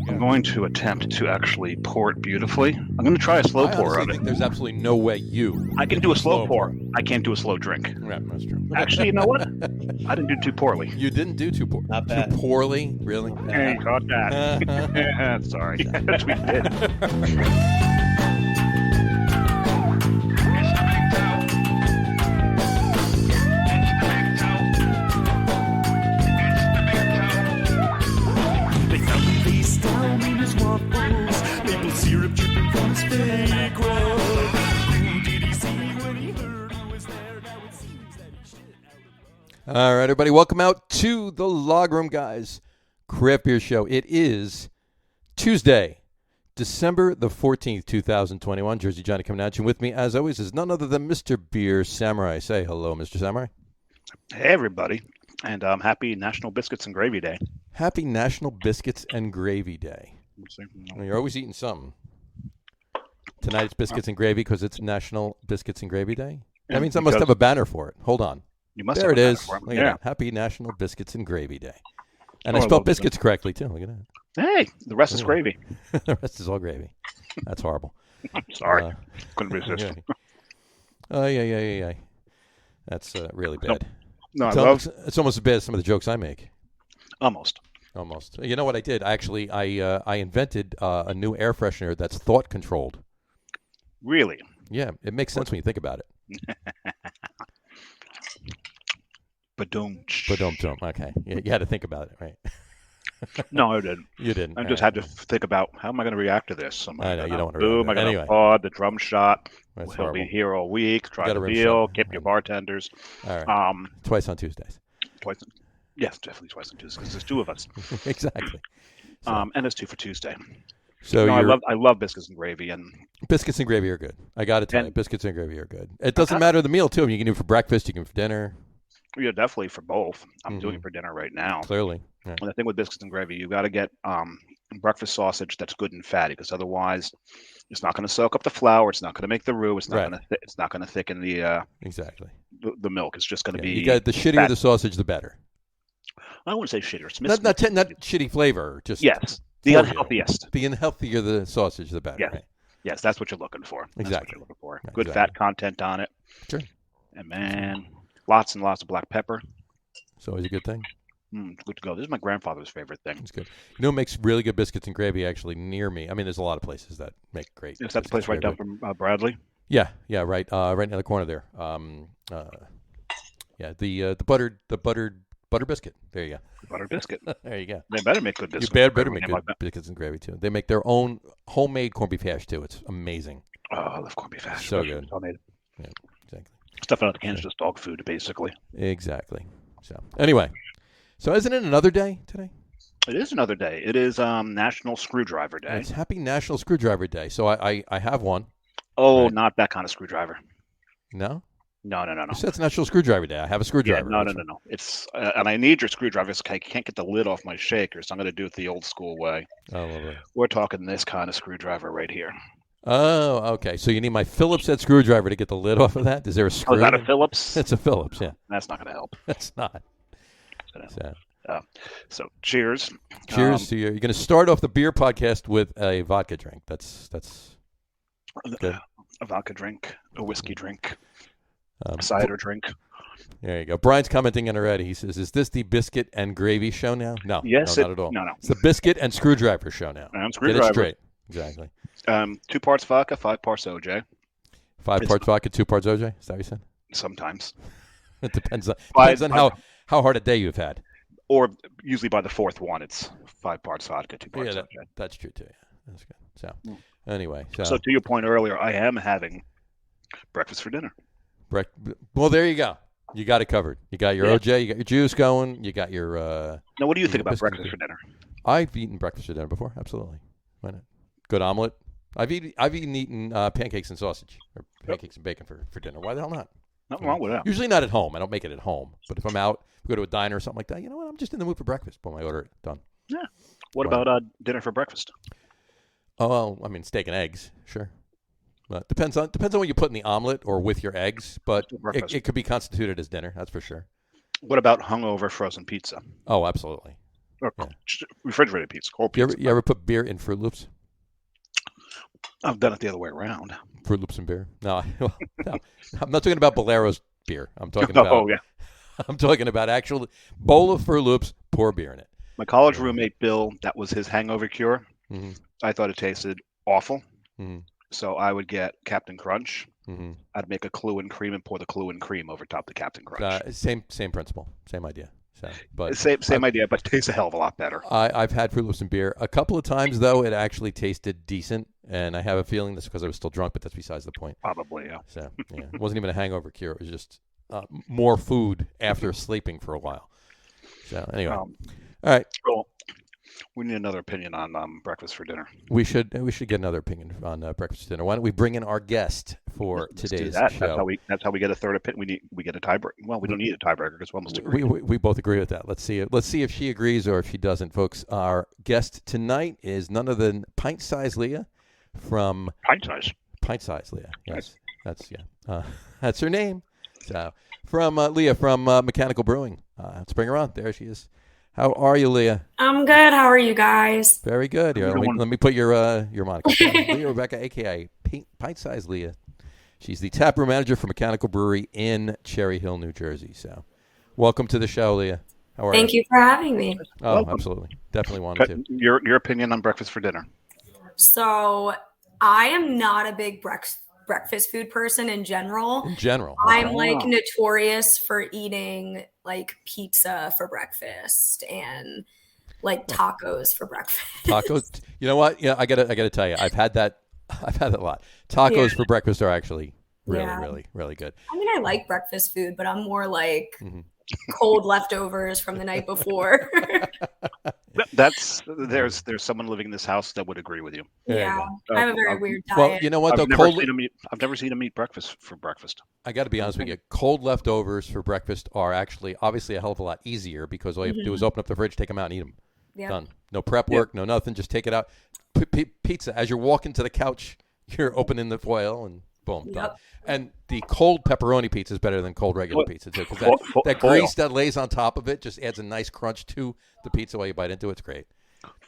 go. I'm going to attempt to actually pour it beautifully. I'm going to try a slow pour I of it. think there's absolutely no way I can do a slow pour. I can't do a slow drink. Yeah, that's true. Actually, you know what? I didn't do too poorly. You didn't do too poorly. Not bad. Too poorly? Really? Hey, caught that. Sorry. Yes, we did. Maple syrup dripping from his fake roll. Who did he see when he heard who was there? Now it seems that he shit out of All right, everybody, welcome out to the Log Room Guys Craft Beer Show. It is Tuesday, December the 14th, 2021. Jersey Johnny coming at you. With me, as always, is none other than Mr. Beer Samurai. Say hello, Mr. Samurai. Hey, everybody. And happy National Biscuits and Gravy Day. Happy National Biscuits and Gravy Day. Well, you're always eating something. Tonight it's biscuits and gravy because it's National Biscuits and Gravy Day. That means I must have a banner for it. Hold on. You must there have it a banner is. for it. Look at Yeah. that. Happy National Biscuits and Gravy Day. And Oh, I I spelled love biscuits correctly, too. Look at that. Hey, the rest is Yeah. gravy. The rest is all gravy. That's horrible. I'm sorry. Couldn't resist. Yeah. That's really bad. No, It's almost as bad as some of the jokes I make. Almost. You know what I did? Actually, I invented a new air freshener that's thought controlled. Really? Yeah, it makes sense when you think about it. Ba-doom. Okay, you had to think about it, right? No, I didn't. You didn't. I just had to think about how am I going to react to this? I know, you don't want to boom, react to am I it. going to Anyway. applaud the drum shot? That's He'll be horrible. here all week. Try gotta the rim deal. shot. Tip your bartenders. All right. Twice on Tuesdays. Twice. Yes, definitely twice on Tuesdays because there's two of us. Exactly. And it's two for Tuesday. So I love biscuits and gravy, and biscuits and gravy are good. I got to tell you, biscuits and gravy are good. It doesn't Uh-huh. matter the meal too. You can do it for breakfast. You can do it for dinner. yeah, definitely for both. I'm doing it for dinner right now. Clearly. Yeah. And the thing with biscuits and gravy, you got to get breakfast sausage that's good and fatty, because otherwise, it's not going to soak up the flour. It's not going to make the roux. It's not Right. going to. It's not going to thicken the Exactly. the milk. It's just going to be. You got the shittier fat. the sausage, the better. I wouldn't say shitter. It's Not shitty flavor. Just yes, the for you. unhealthiest. The unhealthier the sausage, the better. Yes. Right? Yes, that's what you're looking for. That's what Exactly. you're looking for. Right, Good exactly. fat content on it. Sure. And man, lots and lots of black pepper. It's always a good thing. Good to go. This is my grandfather's favorite thing. It's good. You know what makes really good biscuits and gravy actually near me? I mean, there's a lot of places that make great. Is that the place biscuits right and down gravy. from Bradley? Yeah, right near the corner there. The butter biscuit. There you Butter biscuit. go. There you go. They better make good biscuits. Better and make gravy good like that. biscuits and gravy too. They make their own homemade corned beef hash too. It's amazing. Oh, I love corned beef hash. So good. Homemade. Yeah, exactly. Stuff out of the can is just dog food, basically. Exactly. So anyway, isn't it another day today? It is another day. It is National Screwdriver Day. It's Happy National Screwdriver Day. So I have one. Oh, Right. not that kind of screwdriver. No? No. You said it's National Screwdriver Day. I have a Yeah, screwdriver. no. It's and I need your screwdriver. I can't get the lid off my shaker, so I'm going to do it the old school way. Oh, lovely. We're talking this kind of screwdriver right here. Oh, okay. So you need my Phillips head screwdriver to get the lid off of that? Is there a screw? Oh, is that a in it? Phillips? It's a Phillips, yeah. That's not going to help. That's not. So cheers. Cheers to you. You're going to start off the beer podcast with a vodka drink. That's good. A vodka drink, a whiskey drink, a cider drink. There you go. Brian's commenting in already. He says, "Is this the biscuit and gravy show now?" No, Yes, not at all. No. It's the biscuit and screwdriver show now. And Get screwdriver. it straight. Exactly. 2 parts vodka, 5 parts OJ. 5 parts vodka, 2 parts OJ. Is that what you said? Sometimes, It depends on how hard a day you've had. or usually by the 4th one, it's 5 parts vodka, 2 parts Yeah, OJ. that's true too. Yeah, that's good. So anyway, So to your point earlier, I am having breakfast for dinner. well, there you go. You got it covered. You got your Yeah. OJ. You got your juice going. You got your. Now, what do you think about biscuits breakfast for dinner? I've eaten breakfast for dinner before. Absolutely. Why not? Good omelet. I've eaten pancakes and sausage or pancakes and bacon for dinner. Why the hell not? Nothing wrong with that. Usually not at home. I don't make it at home. But if I'm out, go to a diner or something like that. You know what? I'm just in the mood for breakfast. Boom, I order it. Done. Yeah. What Why about dinner for breakfast? Oh, well, I mean, steak and eggs, sure. But depends on what you put in the omelet or with your eggs. But Breakfast. it could be constituted as dinner. That's for sure. What about hungover frozen pizza? Oh, absolutely. Or Yeah. refrigerated pizza, cold You pizza. ever put beer in Fruit Loops? I've done it the other way around. Fruit Loops and beer? No, no. I'm not talking about Bolero's beer. I'm talking about Oh, yeah. I'm talking about actual bowl of Fruit Loops, pour beer in it. My college roommate, Bill, that was his hangover cure. Mm-hmm. I thought it tasted awful. Mm-hmm. So I would get Captain Crunch. Mm-hmm. I'd make a Clue and cream and pour the Clue and cream over top the Captain Crunch. Same principle, same idea. So, but Same idea, but it tastes a hell of a lot better. I've had Fruit Loops and beer a couple of times, though. It actually tasted decent, and I have a feeling that's because I was still drunk, but that's besides the point. Probably, yeah. So, yeah, it wasn't even a hangover cure. It was just more food after sleeping for a while. So, anyway, all right. Well, we need another opinion on breakfast for dinner. We should get another opinion on breakfast for dinner. Why don't we bring in our guest for Let's do today's that. show? That's how we get a third opinion. We get a tiebreaker. Well, we don't need a tiebreaker because we almost agree. We both agree with that. Let's see if she agrees or if she doesn't, folks. Our guest tonight is none other than Pint Size Leah from Pint Size. Pint Size Leah. Yes, that's her name. So from Leah from Mechanical Brewing. Let's bring her on. There she is. How are you, Leah? I'm good. How are you guys? Very good. Here, let me put your moniker. Leah Rebecca, a.k.a. Pint Size Leah. She's the taproom manager for Mechanical Brewery in Cherry Hill, New Jersey. So welcome to the show, Leah. How are you? Thank you for having me. Oh, Welcome. absolutely. Definitely wanted to. Your opinion on breakfast for dinner? So I am not a big breakfast food person in general. In general. I'm like notorious for eating like pizza for breakfast and like tacos for breakfast. Tacos. You know what? Yeah, I gotta tell you, I've had that a lot. Tacos for breakfast are actually really good. I mean, I like breakfast food, but I'm more like cold leftovers from the night before. There's someone living in this house that would agree with you. Yeah, I have a very weird diet. Well, you know what? I've never seen him eat breakfast for breakfast. I got to be honest with you. Cold leftovers for breakfast are actually obviously a hell of a lot easier because all you have to do is open up the fridge, take them out, and eat them. Yep. Done. No prep work, no nothing. Just take it out. Pizza. As you're walking to the couch, you're opening the foil and boom, done. And the cold pepperoni pizza is better than cold regular pizza too, because that grease that lays on top of it just adds a nice crunch to the pizza while you bite into it. It's great.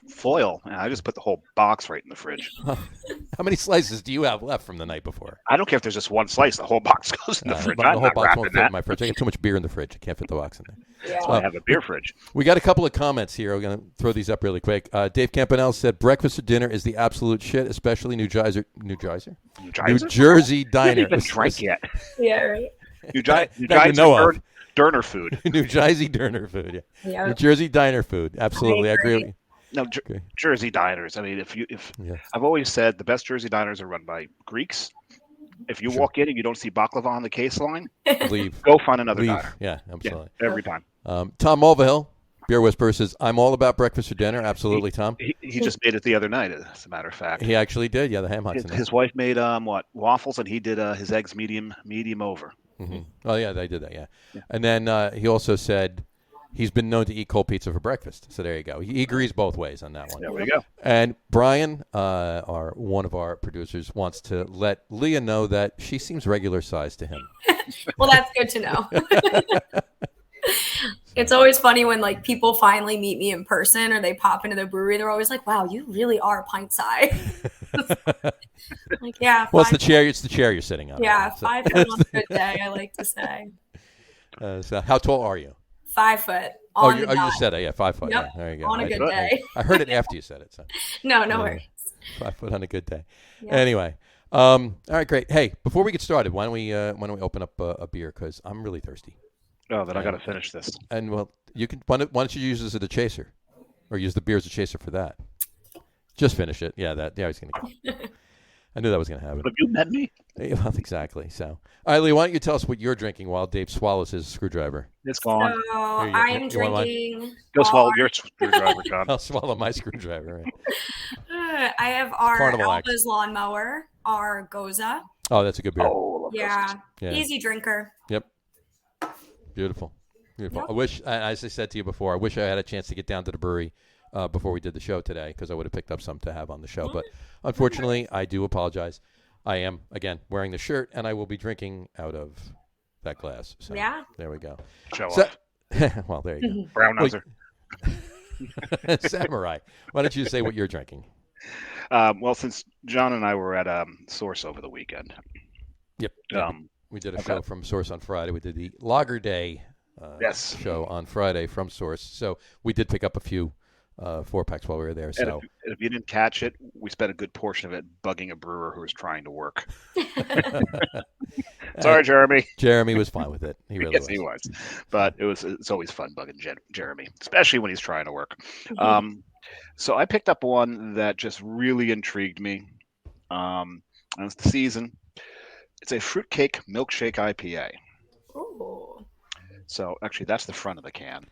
Foil. I just put the whole box right in the fridge. How many slices do you have left from the night before? I don't care if there's just one slice. The whole box goes in the fridge. The whole box won't fit in my fridge. I get too much beer in the fridge. I can't fit the box in there. Yeah. So I have a beer fridge. We got a couple of comments here. We're going to throw these up really quick. Dave Campanelle said, breakfast or dinner is the absolute shit, especially New Jersey diner. Even drank yet. Yeah, right. New Jersey Durner food. New Jersey diner food. Yeah. New Jersey diner food. Absolutely. I agree with you. No, Jersey diners. I mean, I've always said the best Jersey diners are run by Greeks. If you walk in and you don't see baklava on the case line, Leave. go find another diner. Yeah, absolutely. Yeah, every time. Tom Mulvihill, Beer Whisperer, says, I'm all about breakfast or dinner. Absolutely, Tom. He just made it the other night, as a matter of fact. He actually did. Yeah, the ham hocks. His wife made waffles, and he did his eggs medium over. Mm-hmm. Oh, yeah, they did that, yeah. And then he also said he's been known to eat cold pizza for breakfast. So there you go. He agrees both ways on that one. There we go. And Brian, one of our producers, wants to let Leah know that she seems regular size to him. Well, that's good to know. It's always funny when like people finally meet me in person or they pop into the brewery. They're always like, "Wow, you really are pint size." Like, yeah. Well, it's the chair. It's the chair you're sitting on. Yeah, right? 5 foot on a good day. I like to say. So how tall are you? 5 foot. You just said it. Yeah, 5 foot. Yep. Yeah, there you go. On a good day. I heard it after you said it. So. No worries. 5 foot on a good day. Yeah. Anyway, all right, great. Hey, before we get started, why don't we open up a beer because I'm really thirsty. Oh, then I got to finish this. And well, you can. Why don't you use this as a chaser, or use the beer as a chaser for that? Just finish it. Yeah, I was gonna go. I knew that was gonna happen. Have you met me? Well, exactly. So, all right, Lee, why don't you tell us what you're drinking while Dave swallows his screwdriver? It's gone. So I am drinking. Go swallow your screwdriver, John. I'll swallow my screwdriver. Right? I have our Carnival act. Alva's lawnmower, our Goza. Oh, that's a good beer. Oh, Yeah. Yeah. Easy drinker. Yep. Beautiful. Yep. Yep. I wish, as I said to you before, I wish I had a chance to get down to the brewery before we did the show today because I would have picked up some to have on the show. But unfortunately, I do apologize. I am, again, wearing the shirt, and I will be drinking out of that glass. So, Yeah. there we go. Show off. Well, there you go. Brown noser. Samurai, why don't you say what you're drinking? Well, since John and I were at Source over the weekend, Yep. We did a I've show got- from Source on Friday. We did the Lager Day Yes. show on Friday from Source. So we did pick up a few 4-packs while we were there. and So if you didn't catch it, we spent a good portion of it bugging a brewer who was trying to work. Sorry, Jeremy. Jeremy was fine with it. He really Yes, was. he was. But it's always fun bugging Jeremy, especially when he's trying to work. So I picked up one that just really intrigued me. And it's the season. It's a fruitcake milkshake IPA. Ooh. So actually, that's the front of the can.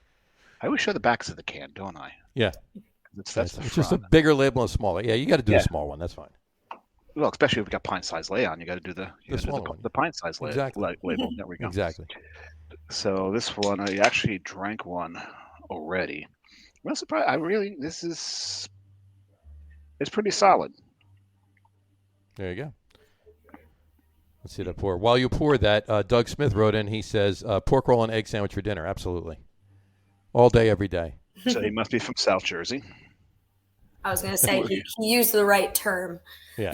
I always show the backs of the can, don't I? Yeah. That's It's the just front. a bigger label and a smaller. Yeah, you got to do the small one. That's fine. Well, especially if we got Pint Size Leah on, you got to do the smaller one. the Pint Size Leah Exactly. label. There we go. Exactly. So this one, I actually drank one already. I'm not surprised. It's pretty solid. There you go. Let's see that pour. While you pour that, Doug Smith wrote in. He says, pork roll and egg sandwich for dinner. Absolutely. All day, every day. So he must be from South Jersey. I was going to say he used the right term. Yeah.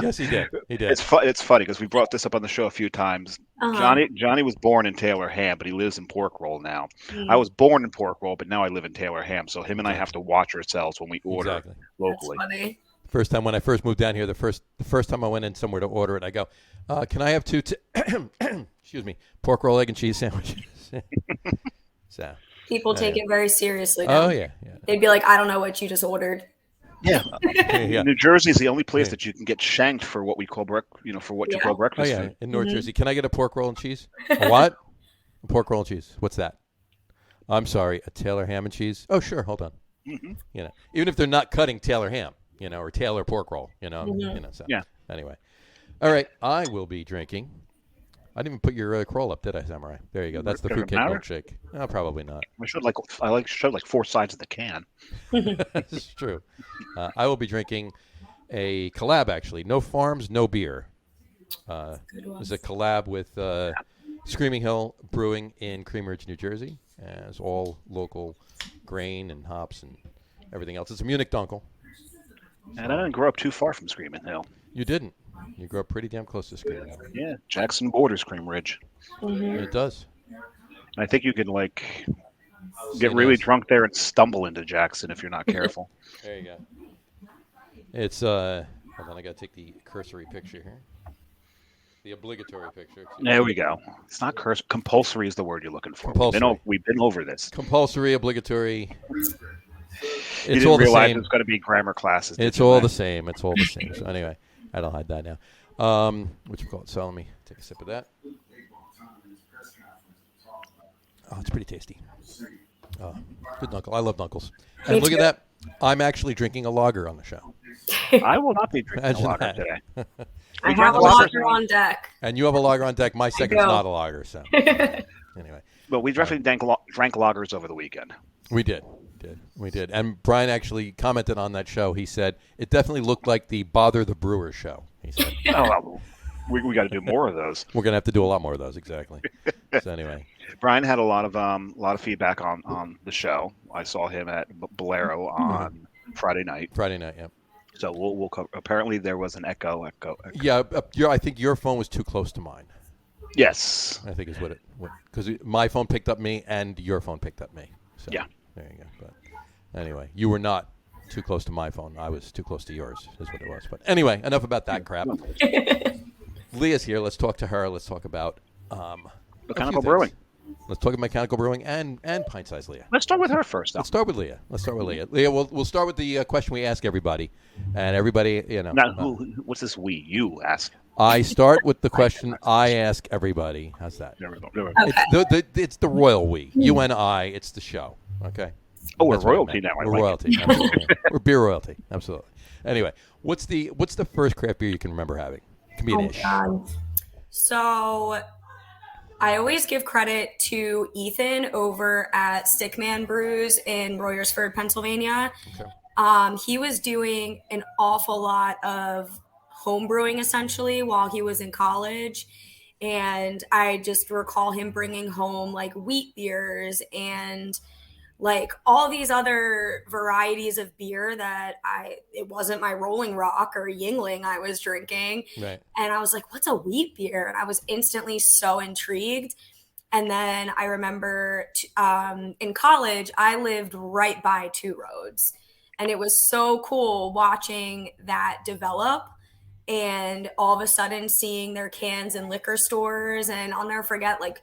Yes, he did. He did. It's funny because we brought this up on the show a few times. Johnny was born in Taylor Ham, but he lives in Pork Roll now. I was born in Pork Roll, but now I live in Taylor Ham. So him and I have to watch ourselves when we order locally. That's funny. First time when I first moved down here, the first time I went in somewhere to order it, I go, "Can I have two? Excuse me, pork roll, egg and cheese sandwiches." So People take it very seriously. oh Now. yeah. They'd be like, "I don't know what you just ordered." Yeah. Yeah. New Jersey is the only place that you can get shanked for what we call you call Oh breakfast yeah, food. in North Jersey. Can I get a pork roll and cheese? A what? A pork roll and cheese. What's that? I'm sorry, a Taylor ham and cheese. Oh sure, hold on. Mm-hmm. Even if they're not cutting Taylor ham, or Taylor pork roll, So Yeah. Anyway, all right. I will be drinking. I didn't even put your crawl up, did I, Samurai? There you go. That's the Does it fruitcake matter? milkshake. No, probably not. I showed like 4 sides of the can. This is true. I will be drinking a collab, actually. No farms, no beer. It's a collab with Screaming Hill Brewing in Cream Ridge, New Jersey. It's all local grain and hops and everything else. It's a Munich Dunkel. And I didn't grow up too far from Screaming Hill. You didn't. You grew up pretty damn close to Screaming Hill. Yeah, Jackson borders Cream Ridge. It does. I think you can get really drunk there and stumble into Jackson if you're not careful. There you go. It's hold on, I gotta take the cursory picture here. The obligatory picture. There we go. It's not compulsory is the word you're looking for. Compulsory. We've been over this. Compulsory, obligatory. You It's didn't all the realize same. it's going to be grammar classes. It's all the same. It's all the same. So anyway, I don't hide that now. What you call it? So let me take a sip of that. Oh, it's pretty tasty. Oh, good knuckle. I love knuckles. And look at that. I'm actually drinking a lager on the show. I will not be drinking Imagine a lager that. today. I have a lager on deck. And you have a lager on deck. My second's do. not a lager. So anyway, But we definitely drank lagers over the weekend. we did. We did. And Brian actually commented on that show. He said it definitely looked like the Bother the Brewer show. He said Oh, well, we got to do more of those. we're gonna have to do a lot more of those. Exactly. So anyway, Brian had a lot of feedback on the show. I saw him at Bolero on Friday night. yeah. So we'll cover. Apparently there was an echo. Yeah, I think your phone was too close to mine. Yes. I think is what because my phone picked up me and your phone picked up me. So, Yeah. There you go. But anyway, you were not too close to my phone. I was too close to yours, is what it was. But anyway, enough about that crap. Leah's here. Let's talk to her. Let's talk about Mechanical Brewing. Let's talk about Mechanical Brewing and Pint Size Leah. Let's start with her first, though. Let's start with Leah. Leah, we'll start with the question we ask everybody, and everybody, Now, what's this we? You ask. I start with the question I ask everybody. How's that? There we go. It's the royal we. You and I. It's the show. Okay. Oh, we're That's what I royalty meant. now. I We're like royalty. Absolutely. We're beer royalty. Absolutely. Anyway, what's the first craft beer you can remember having? It can be an ish. So I always give credit to Ethan over at Stickman Brews in Royersford, Pennsylvania. Okay. He was doing an awful lot of home brewing essentially while he was in college. And I just recall him bringing home like wheat beers and like all these other varieties of beer that it wasn't my Rolling Rock or Yingling I was drinking. Right. And I was like, what's a wheat beer? And I was instantly so intrigued. And then I remember in college, I lived right by Two Roads. And it was so cool watching that develop and all of a sudden seeing their cans in liquor stores. And I'll never forget, like,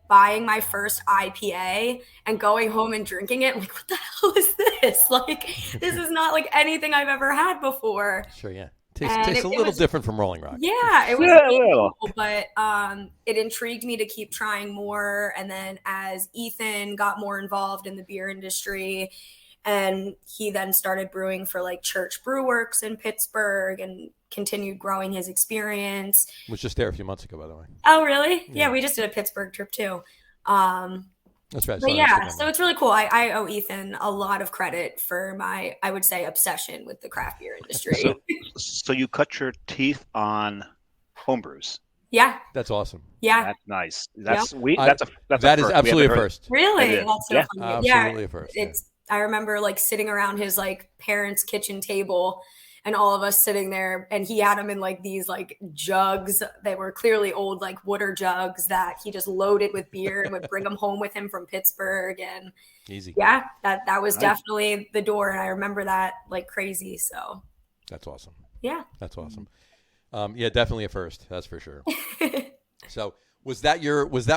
buying my first IPA and going home and drinking it. I'm like, what the hell is this? Like, this is not like anything I've ever had before. Sure, yeah. Tastes a little different from Rolling Rock. Yeah, it was really cool, but it intrigued me to keep trying more. And then as Ethan got more involved in the beer industry, and he then started brewing for like Church Brew Works in Pittsburgh and continued growing his experience. Was just there a few months ago, by the way. Oh, really? Yeah, we just did a Pittsburgh trip too. That's right. But yeah, so it's really cool. I owe Ethan a lot of credit for my, I would say, obsession with the craft beer industry. So you cut your teeth on homebrews. Yeah. That's awesome. Yeah. That's nice. That's that is absolutely a first. Really? That's so funny. Absolutely a first. I remember like sitting around his like parents' kitchen table and all of us sitting there, and he had them in like these like jugs. They were clearly old like water jugs that he just loaded with beer and would bring them home with him from Pittsburgh. And easy. Yeah, that was definitely the door. And I remember that like crazy. So that's awesome. Yeah. That's awesome. Yeah, definitely a first. That's for sure. So was that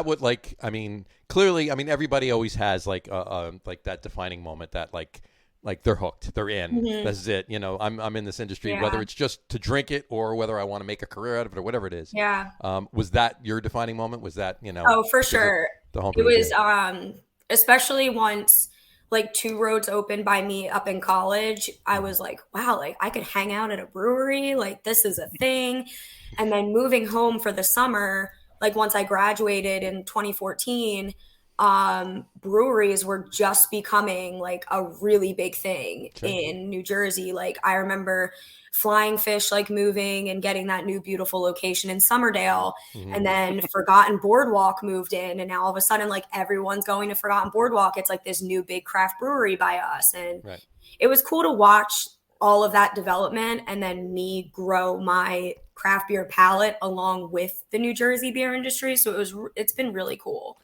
what, like, I mean, clearly, I mean, everybody always has like that defining moment that like they're hooked, they're in. Mm-hmm. This is it. You know, I'm in this industry, whether it's just to drink it or whether I want to make a career out of it or whatever it is. Yeah. Was that your defining moment? Was that, you know? Oh, for sure. It was, especially once like Two Roads opened by me up in college, I was like, wow, like I could hang out at a brewery. Like this is a thing. And then moving home for the summer, like once I graduated in 2014, breweries were just becoming like a really big thing in New Jersey. Like I remember Flying Fish like moving and getting that new beautiful location in Somerdale, and then Forgotten Boardwalk moved in, and now all of a sudden like everyone's going to Forgotten Boardwalk. It's like this new big craft brewery by us, and it was cool to watch all of that development and then me grow my craft beer palate along with the New Jersey beer industry. So it's been really cool.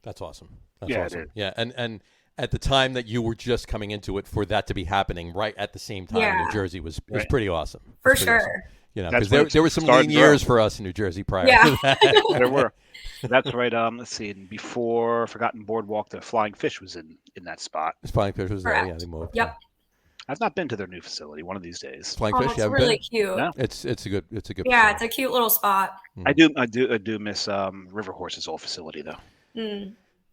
That's awesome. That's awesome. Yeah. And at the time that you were just coming into it, for that to be happening right at the same time in New Jersey was pretty awesome. For sure. Awesome. You know, because there were some lean years for us in New Jersey prior to that. There were. That's right. Let's see. Before Forgotten Boardwalk, the Flying Fish was in that spot. Flying Fish was there. Yeah, they moved. Yep. I've not been to their new facility. One of these days. Flying Fish, it's really cute. No? It's a good. Yeah, facility. it's a cute little spot. I do miss River Horse's old facility though.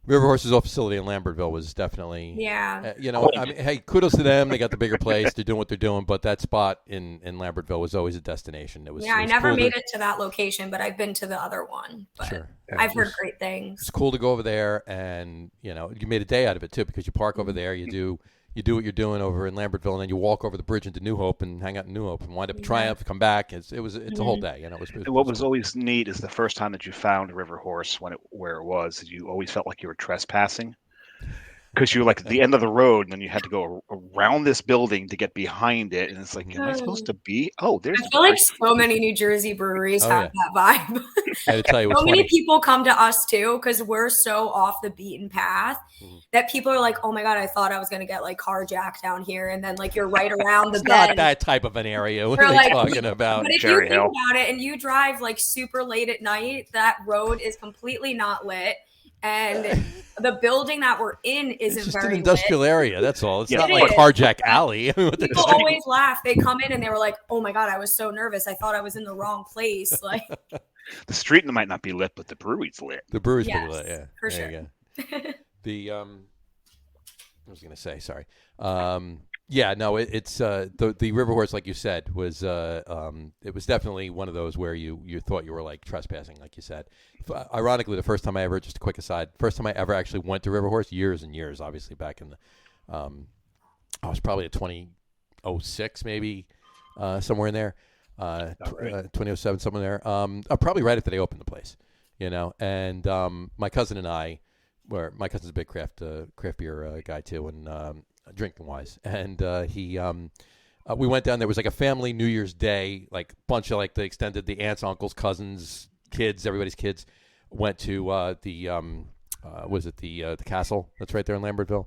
River Horse's old facility in Lambertville was definitely. Yeah. You know, I mean, hey, kudos to them. They got the bigger place. They're doing what they're doing. But that spot in Lambertville was always a destination. I never made it to that location, but I've been to the other one. But sure. I've heard great things. It's cool to go over there, and you know, you made a day out of it too, because you park over there. You do what you're doing over in Lambertville, and then you walk over the bridge into New Hope and hang out in New Hope and wind up Triumph, come back. It's a whole day. You know, what was always neat is the first time that you found River Horse where it was, you always felt like you were trespassing. Because you were like at the end of the road, and then you had to go around this building to get behind it, and it's like, am I supposed to be? Oh, there's. I feel like so many New Jersey breweries have that vibe. I had to tell you, so many people come to us too because we're so off the beaten path that people are like, "Oh my god, I thought I was going to get like carjacked down here," and then like you're right around the bend. Not that type of an area. What are they talking about? But if you think about it, and you drive like super late at night, that road is completely not lit. And the building that we're in isn't it's just very an industrial lit. area. That's all. It's not like Carjack Alley. People always laugh. They come in and they were like, "Oh my god, I was so nervous. I thought I was in the wrong place." Like the street might not be lit, but the brewery's lit. The brewery's pretty lit. Yeah, for sure. I was going to say, sorry. Yeah, no, it's the River Horse, like you said, was it was definitely one of those where you thought you were like trespassing, like you said. Ironically, the first time I ever, just a quick aside, first time I ever actually went to River Horse, years and years, obviously back in the, I was probably at 2006 maybe, somewhere in there, 2007 somewhere there, probably right after they opened the place, you know, and my cousin and I where my cousin's a big craft beer guy too, and drinking wise, and we went down. There was like a family New Year's Day, like bunch of like the extended, the aunts, uncles, cousins, kids, everybody's kids went to the castle that's right there in Lambertville.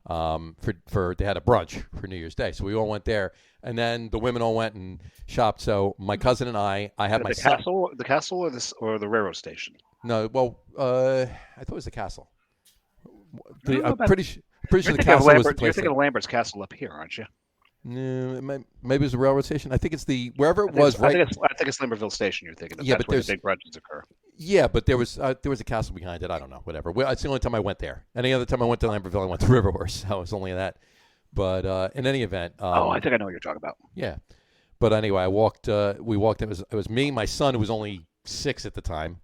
For they had a brunch for New Year's Day, so we all went there, and then the women all went and shopped. So my cousin and I had my son. The castle, or the railroad station. No, well, I thought it was the castle. I'm about- pretty sure the You're castle was the You're place. thinking of Lambert's Castle up here, aren't you? No, maybe it was the railroad station. I think it's wherever it was. I Right. think it's Lambertville Station. You're thinking of. Yeah, That's but where there's- the big brunches occur. Yeah, but there was a castle behind it. I don't know, whatever. Well, it's the only time I went there. Any other time I went to Lambertville, I went to River Horse. So it was only that. But in any event, I think I know what you're talking about. yeah. But anyway, we walked. It was me, my son, who was only 6 at the time,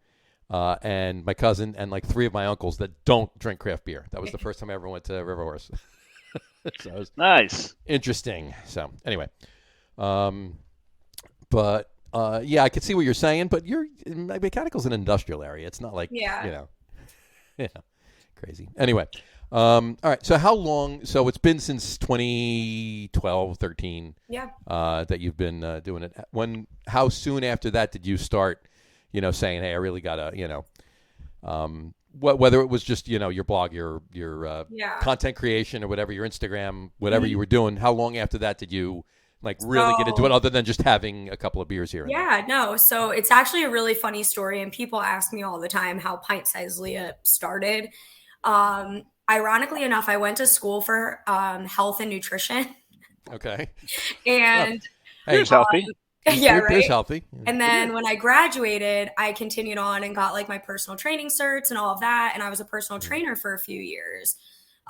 and my cousin, and like 3 of my uncles that don't drink craft beer. That was the first time I ever went to River Horse. So it was Nice. interesting. So anyway, but yeah, I could see what you're saying. But Mechanical's an industrial area. It's not like Yeah. yeah, crazy. Anyway, all right. So how long? So it's been since 2012, 13. Yeah. That you've been doing it. How soon after that did you start? Saying, hey, I really gotta, whether it was just your blog, your Yeah. content creation or whatever, your Instagram, whatever you were doing. How long after that did you like really get into it, other than just having a couple of beers here and there? Yeah, no. So it's actually a really funny story, and people ask me all the time how Pint Size Leah started. Ironically enough, I went to school for health and nutrition, Okay. and Hey, Here's healthy. yeah, beer's right. healthy. And then when I graduated, I continued on and got like my personal training certs and all of that. And I was a personal trainer for a few years.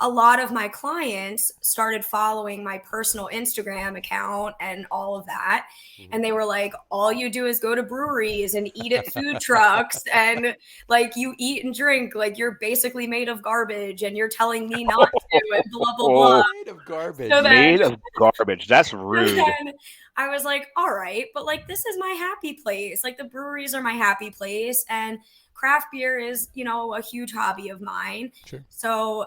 A lot of my clients started following my personal Instagram account and all of that. And they were like, all you do is go to breweries and eat at food trucks. And like you eat and drink, like you're basically made of garbage and you're telling me not to and blah, blah, blah. Made of garbage. So then- Made of garbage. That's rude. And I was like, all right, but like this is my happy place. Like the breweries are my happy place, and craft beer is, a huge hobby of mine. Sure. So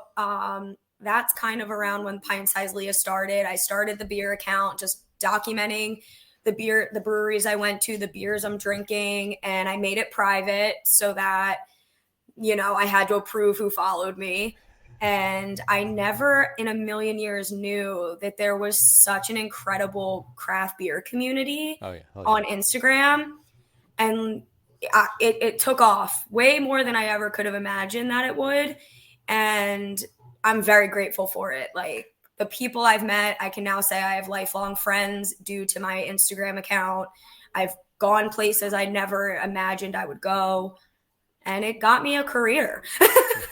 that's kind of around when Pint Size Leah started. I started the beer account, just documenting the breweries I went to, the beers I'm drinking, and I made it private so that, I had to approve who followed me. And I never in a million years knew that there was such an incredible craft beer community on Instagram. And it took off way more than I ever could have imagined that it would. And I'm very grateful for it. Like the people I've met, I can now say I have lifelong friends due to my Instagram account. I've gone places I never imagined I would go. And it got me a career,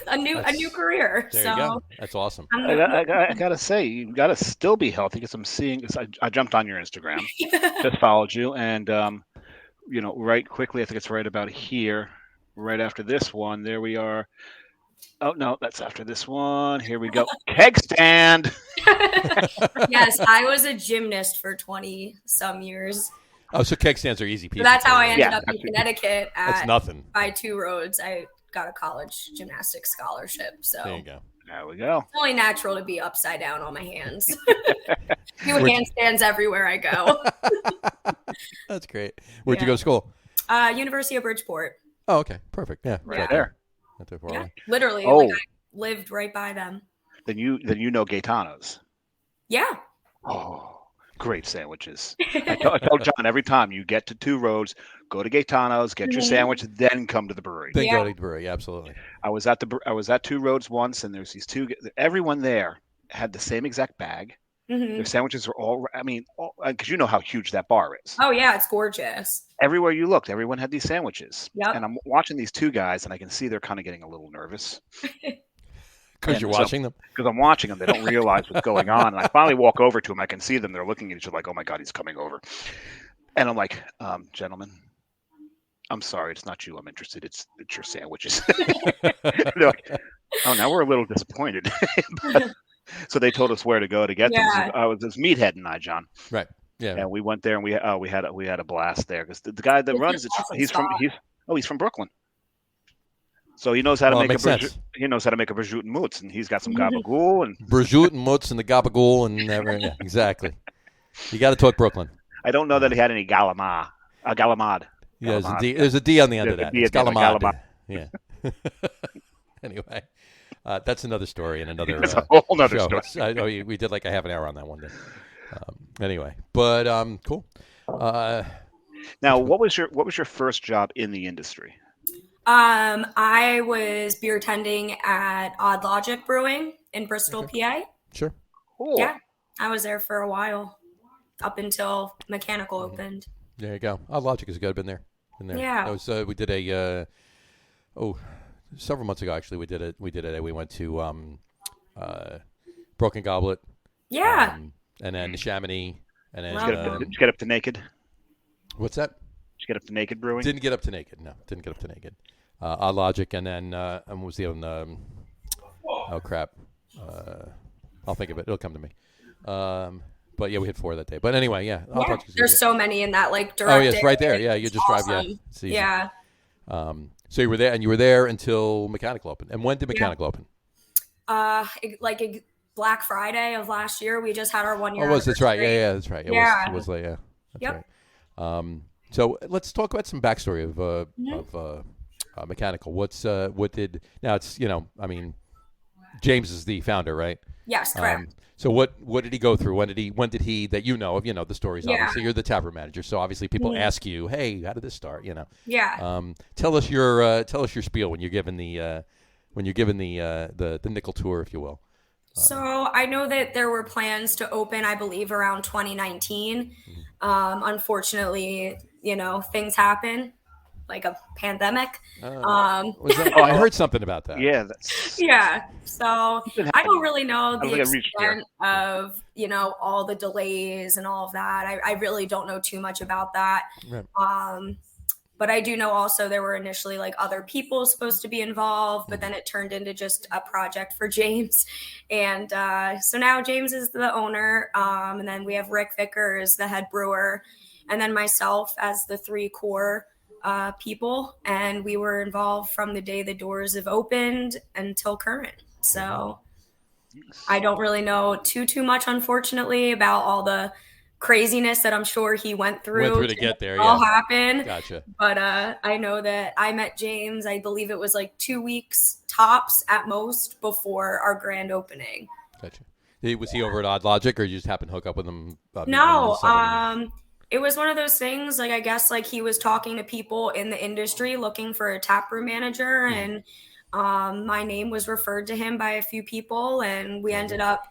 a new career. There so you go. That's awesome. I gotta say, you gotta still be healthy because I'm seeing. I jumped on your Instagram, just followed you, and right quickly. I think it's right about here, right after this one. There we are. Oh no, that's after this one. Here we go. Keg stand. Yes, I was a gymnast for 20 some years. Oh, so keg stands are easy So people. that's how I ended Yeah, up in Connecticut That's nothing. by 2 roads. I got a college gymnastics scholarship. So There you go. There we go. it's only natural to be upside down on my hands. Do handstands everywhere I go. That's great. Where'd you go to school? University of Bridgeport. Oh, okay. Perfect. Yeah. Right there. Not too far Yeah, away. literally. Oh. Like I lived right by them. Then you know Gaetano's. Yeah. Oh, great sandwiches. I tell John every time you get to 2 roads, go to Gaetano's, get your sandwich, then come to the brewery. Then Yeah. go to the brewery. Absolutely. I was at 2 roads once, and there's these 2. Everyone there had the same exact bag. Mhm. Their sandwiches were all. I mean, because you know how huge that bar is. Oh, yeah. It's gorgeous. Everywhere you looked, everyone had these sandwiches. Yep. And I'm watching these 2 guys, and I can see they're kind of getting a little nervous Because you're so- watching them. because I'm watching them. They don't realize what's going on. And I finally walk over to them. I can see them. They're looking at each other like, "Oh my God, he's coming over." And I'm like, "Gentlemen, I'm sorry, it's not you. I'm interested. It's your sandwiches." They're like, "Oh, now we're a little disappointed." So they told us where to go to get Yeah. them. I was this Meathead and I, John, Right. Yeah. and we went there and we had a blast there because the guy that It's runs an it, awesome he's spot. from Brooklyn. So he knows how to Well, it make makes a sense. he knows how to make a Berjut and Mutz, and he's got some gabagool and Berjut and Mutz and the Gabagool and everything. Yeah, exactly. You got to talk Brooklyn. I don't know that he had any galamad. Yeah, there's a D on the end of There's a that. D It's at the end of Galamad. Yeah. Anyway, that's another story and another That's a whole nother show. story. We did like a half an hour on that one day. Anyway, but cool. Now, what was your first job in the industry? I was beer tending at Odd Logic Brewing in Bristol, PA. Sure. Cool. Yeah, I was there for a while, up until Mechanical opened. There you go. Logic is good. Been there. Yeah. That was we did a several months ago actually. We did it. We went to Broken Goblet. Yeah. And then Chamonix. And then Did you get up to Naked? what's that? Did you get up to Naked Brewing? Didn't get up to Naked. No, didn't get up to Naked. Odd Logic, and then what was the other? Oh crap! I'll think of it. It'll come to me. But yeah, we hit 4 that day. But anyway, yeah. Odd Logic is There's good. so many in that direct. Oh, yeah, it's right there. area. Yeah, you It's just drive. awesome. Yeah, it's easy. Yeah. So you were there, and you were there until Mechanical opened. And when did Mechanical open? Black Friday of last year, we just had our 1 year. Oh, that's right. Yeah, that's right. It was like, yeah. That's Yep. right. So let's talk about some backstory of Mechanical. What did now? It's James is the founder, right? Yes, correct. So what did he go through? When did he that the stories? Yeah. Obviously, you're the taproom manager, so obviously people ask you, hey, how did this start? Yeah. Tell us your spiel when you're given the nickel tour, if you will. So I know that there were plans to open, I believe, around 2019. Unfortunately, things happen, like a pandemic. I heard something about that. Yeah. Yeah. So I don't really know the think I reached extent of, all the delays and all of that. I really don't know too much about that. Right. But I do know also there were initially other people supposed to be involved, but then it turned into just a project for James. And so now James is the owner. And then we have Rick Vickers, the head brewer, and then myself as the 3 core people. And we were involved from the day the doors have opened until current. So I don't really know too much, unfortunately, about all the craziness that I'm sure he went through to get there. all Yeah. happen. Gotcha. But I know that I met James, I believe it was 2 weeks tops at most before our grand opening. Gotcha. Was he over at Odd Logic, or you just happened to hook up with him? No, it was one of those things, I guess, he was talking to people in the industry looking for a taproom manager, and my name was referred to him by a few people, and we ended up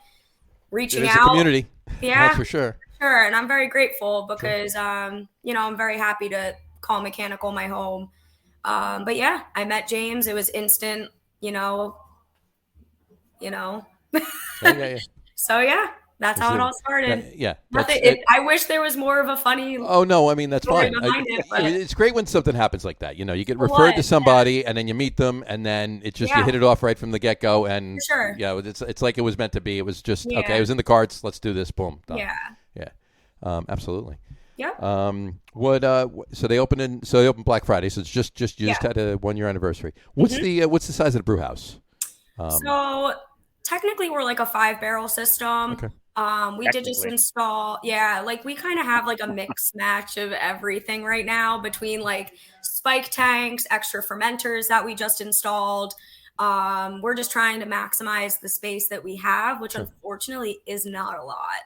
reaching There's out. a community. Yeah. That's for sure. Sure, and I'm very grateful because, I'm very happy to call Mechanical my home. But yeah, I met James. It was instant, Yeah. So yeah, that's how it all started. Yeah. I wish there was more of a funny. Oh no, I mean that's story fine. behind it, but- It's great when something happens like that. You get referred to somebody, and then you meet them, and then it just you hit it off right from the get go. And For sure. yeah, it's like it was meant to be. It was just Yeah. okay. It was in the cards. Let's do this. Boom. Done. Yeah. Yeah. Absolutely. Yeah. So they opened Black Friday. So it's just had a 1 year anniversary. What's the size of the brew house? So technically we're a 5-barrel system. Okay. We did just install, we kind of have a mix match of everything right now between spike tanks, extra fermenters that we just installed. We're just trying to maximize the space that we have, which unfortunately is not a lot.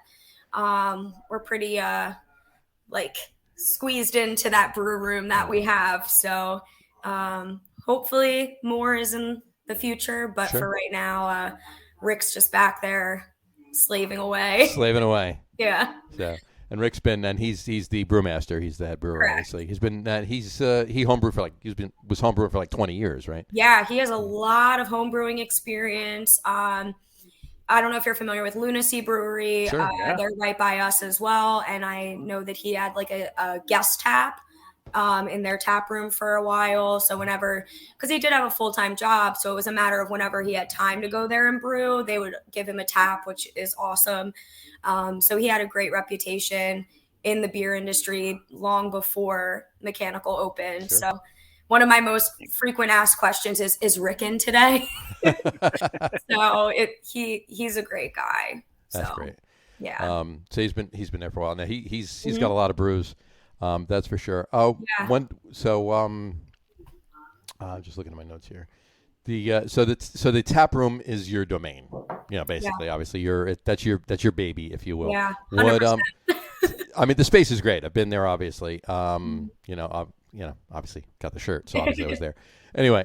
We're pretty squeezed into that brew room that we have. So hopefully more is in the future, but for right now, Rick's just back there slaving away. Yeah. So, and Rick's he's the brewmaster. He's the head brewer. Correct. Obviously, he's been he homebrewed for was homebrewing for 20 years, right? Yeah, he has a lot of homebrewing experience. I don't know if you're familiar with Lunacy Brewery. Sure, They're right by us as well, and I know that he had a guest tap in their tap room for a while. So because he did have a full-time job, so it was a matter of whenever he had time to go there and brew, they would give him a tap, which is awesome. So he had a great reputation in the beer industry long before Mechanical opened. Sure. So one of my most frequent asked questions is Rick in today? So he's a great guy. That's So, great. Yeah. So he's been there for a while now. He's got a lot of brews. That's for sure. Oh, Yeah. I'm just looking at my notes here. So the tap room is your domain. Basically, obviously that's your baby, if you will. Yeah. What 100%. I mean, the space is great. I've been there, obviously. Obviously got the shirt, so obviously I was there. Anyway,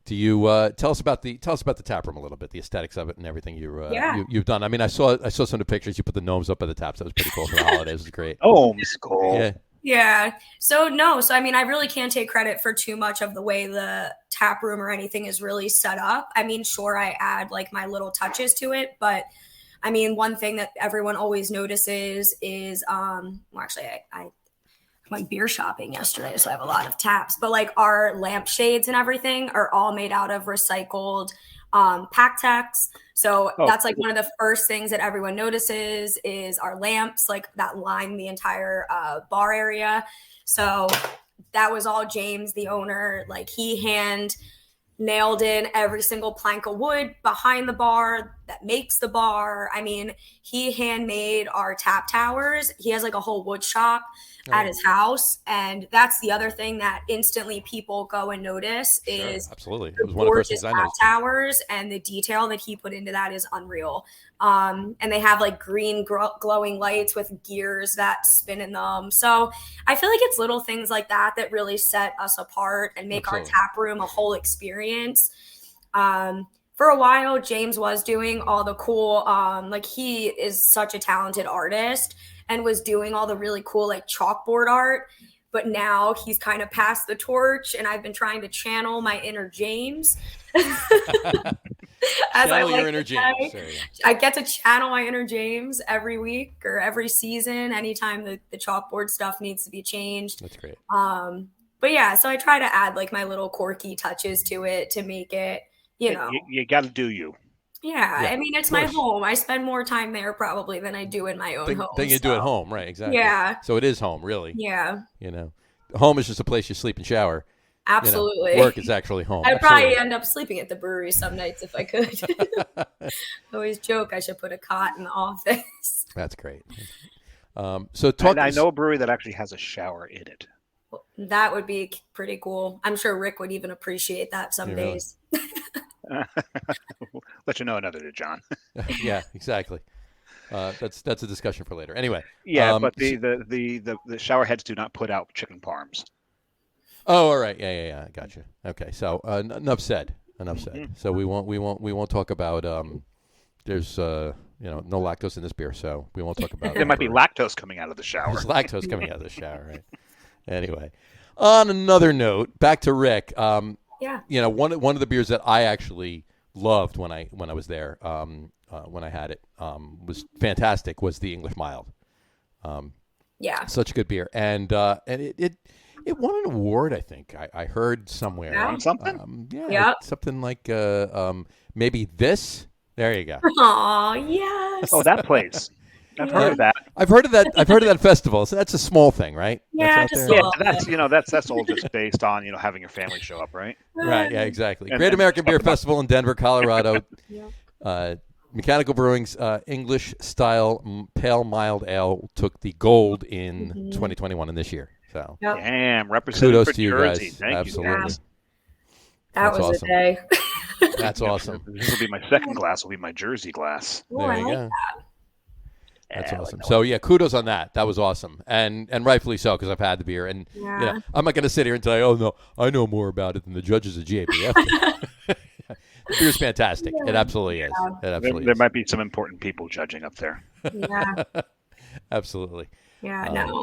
do you tell us about the tap room a little bit, the aesthetics of it, and everything you've done? I mean, I saw some of the pictures. You put the gnomes up by the taps. That was pretty cool for the holidays. It was great. Oh, cool. Yeah. Yeah. So I mean, I really can't take credit for too much of the way the tap room or anything is really set up. I mean, sure, I add like my little touches to it, but I mean, one thing that everyone always notices is, actually, I went beer shopping yesterday, so I have a lot of taps, but like our lampshades and everything are all made out of recycled Pactex. So that's like one of the first things that everyone notices is our lamps, like that line the entire bar area. So that was all James, the owner. Like he hand nailed in every single plank of wood behind the bar that makes the bar. I mean, he handmade our tap towers. He has like a whole wood shop at his house. And that's the other thing that instantly people go and notice is absolutely. It the was one of the first gorgeous things I tap noticed. towers, and the detail that he put into that is unreal. And they have like green glowing lights with gears that spin in them. So I feel like it's little things like that that really set us apart and make our tap room a whole experience. For a while, James was doing all the cool, like he is such a talented artist and was doing all the really cool like chalkboard art. But now he's kind of passed the torch, and I've been trying to channel my inner James. Channel your inner James. I get to channel my inner James every week or every season, anytime the chalkboard stuff needs to be changed. That's great. But yeah, so I try to add like my little quirky touches to it to make it, you got to do you. Yeah, I mean, it's my home. I spend more time there probably than I do in my own home. Than you do at home, right? Exactly. Yeah. So it is home, really. Yeah. Home is just a place you sleep and shower. Absolutely. Work is actually home. I'd probably end up sleeping at the brewery some nights if I could. I always joke I should put a cot in the office. That's great. I know a brewery that actually has a shower in it. That would be pretty cool. I'm sure Rick would even appreciate that some days. Let you know another day, John. Yeah, exactly. That's a discussion for later. Anyway. Yeah, but the shower heads do not put out chicken parms. Oh, all right. Yeah. I gotcha. Okay. So enough said. Mm-hmm. So we won't talk about there's no lactose in this beer, so we won't talk about there might be lactose coming out of the shower. There's lactose coming out of the shower, right? Anyway, on another note, back to Rick. Yeah. One of the beers that I actually loved when I was there, when I had it, was fantastic. Was the English Mild. Yeah. Such a good beer, and it won an award. I think I heard somewhere. Won something. Something like maybe this. There you go. Oh yes. Oh, that place. I've heard of that. I've heard of that festival. So that's a small thing, right? Yeah, that's all just based on having your family show up, right? Right. Yeah. Exactly. Great American Beer Festival in Denver, Colorado. Mechanical Brewing's English style pale mild ale took the gold in 2021 and this year. So damn, representing for to you Jersey. guys. Thank Absolutely. you. That was awesome. A day. That's awesome. This will be my second glass. Will be my Jersey glass. There you go. That's awesome. So kudos on that. That was awesome, and rightfully so, because I've had the beer, and I'm not going to sit here and tell you, oh no, I know more about it than the judges at GABF. The beer's fantastic. It absolutely is. There might be some important people judging up there. Yeah. Absolutely. Yeah.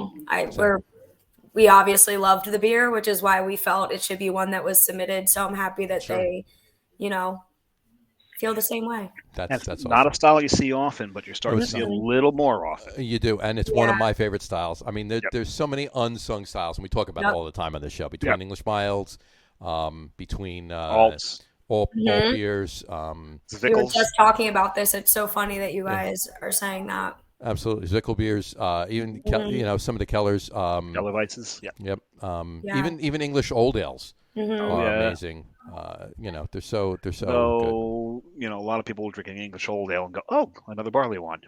We obviously loved the beer, which is why we felt it should be one that was submitted. So I'm happy that they, feel the same way. That's awesome. Not a style you see often, but you're starting to see a little more often. You do, and it's one of my favorite styles. I mean, there's so many unsung styles, and we talk about it all the time on this show, between English Milds, between Alts. All beers. We were just talking about this. It's so funny that you guys are saying that. Absolutely. Zwickel beers, even some of the Kellers. Keller Weisses. Yeah. Yep. Yeah. Even English old ales are yeah. amazing. They're so good. So, a lot of people drinking English old ale and go, oh, another barley wine.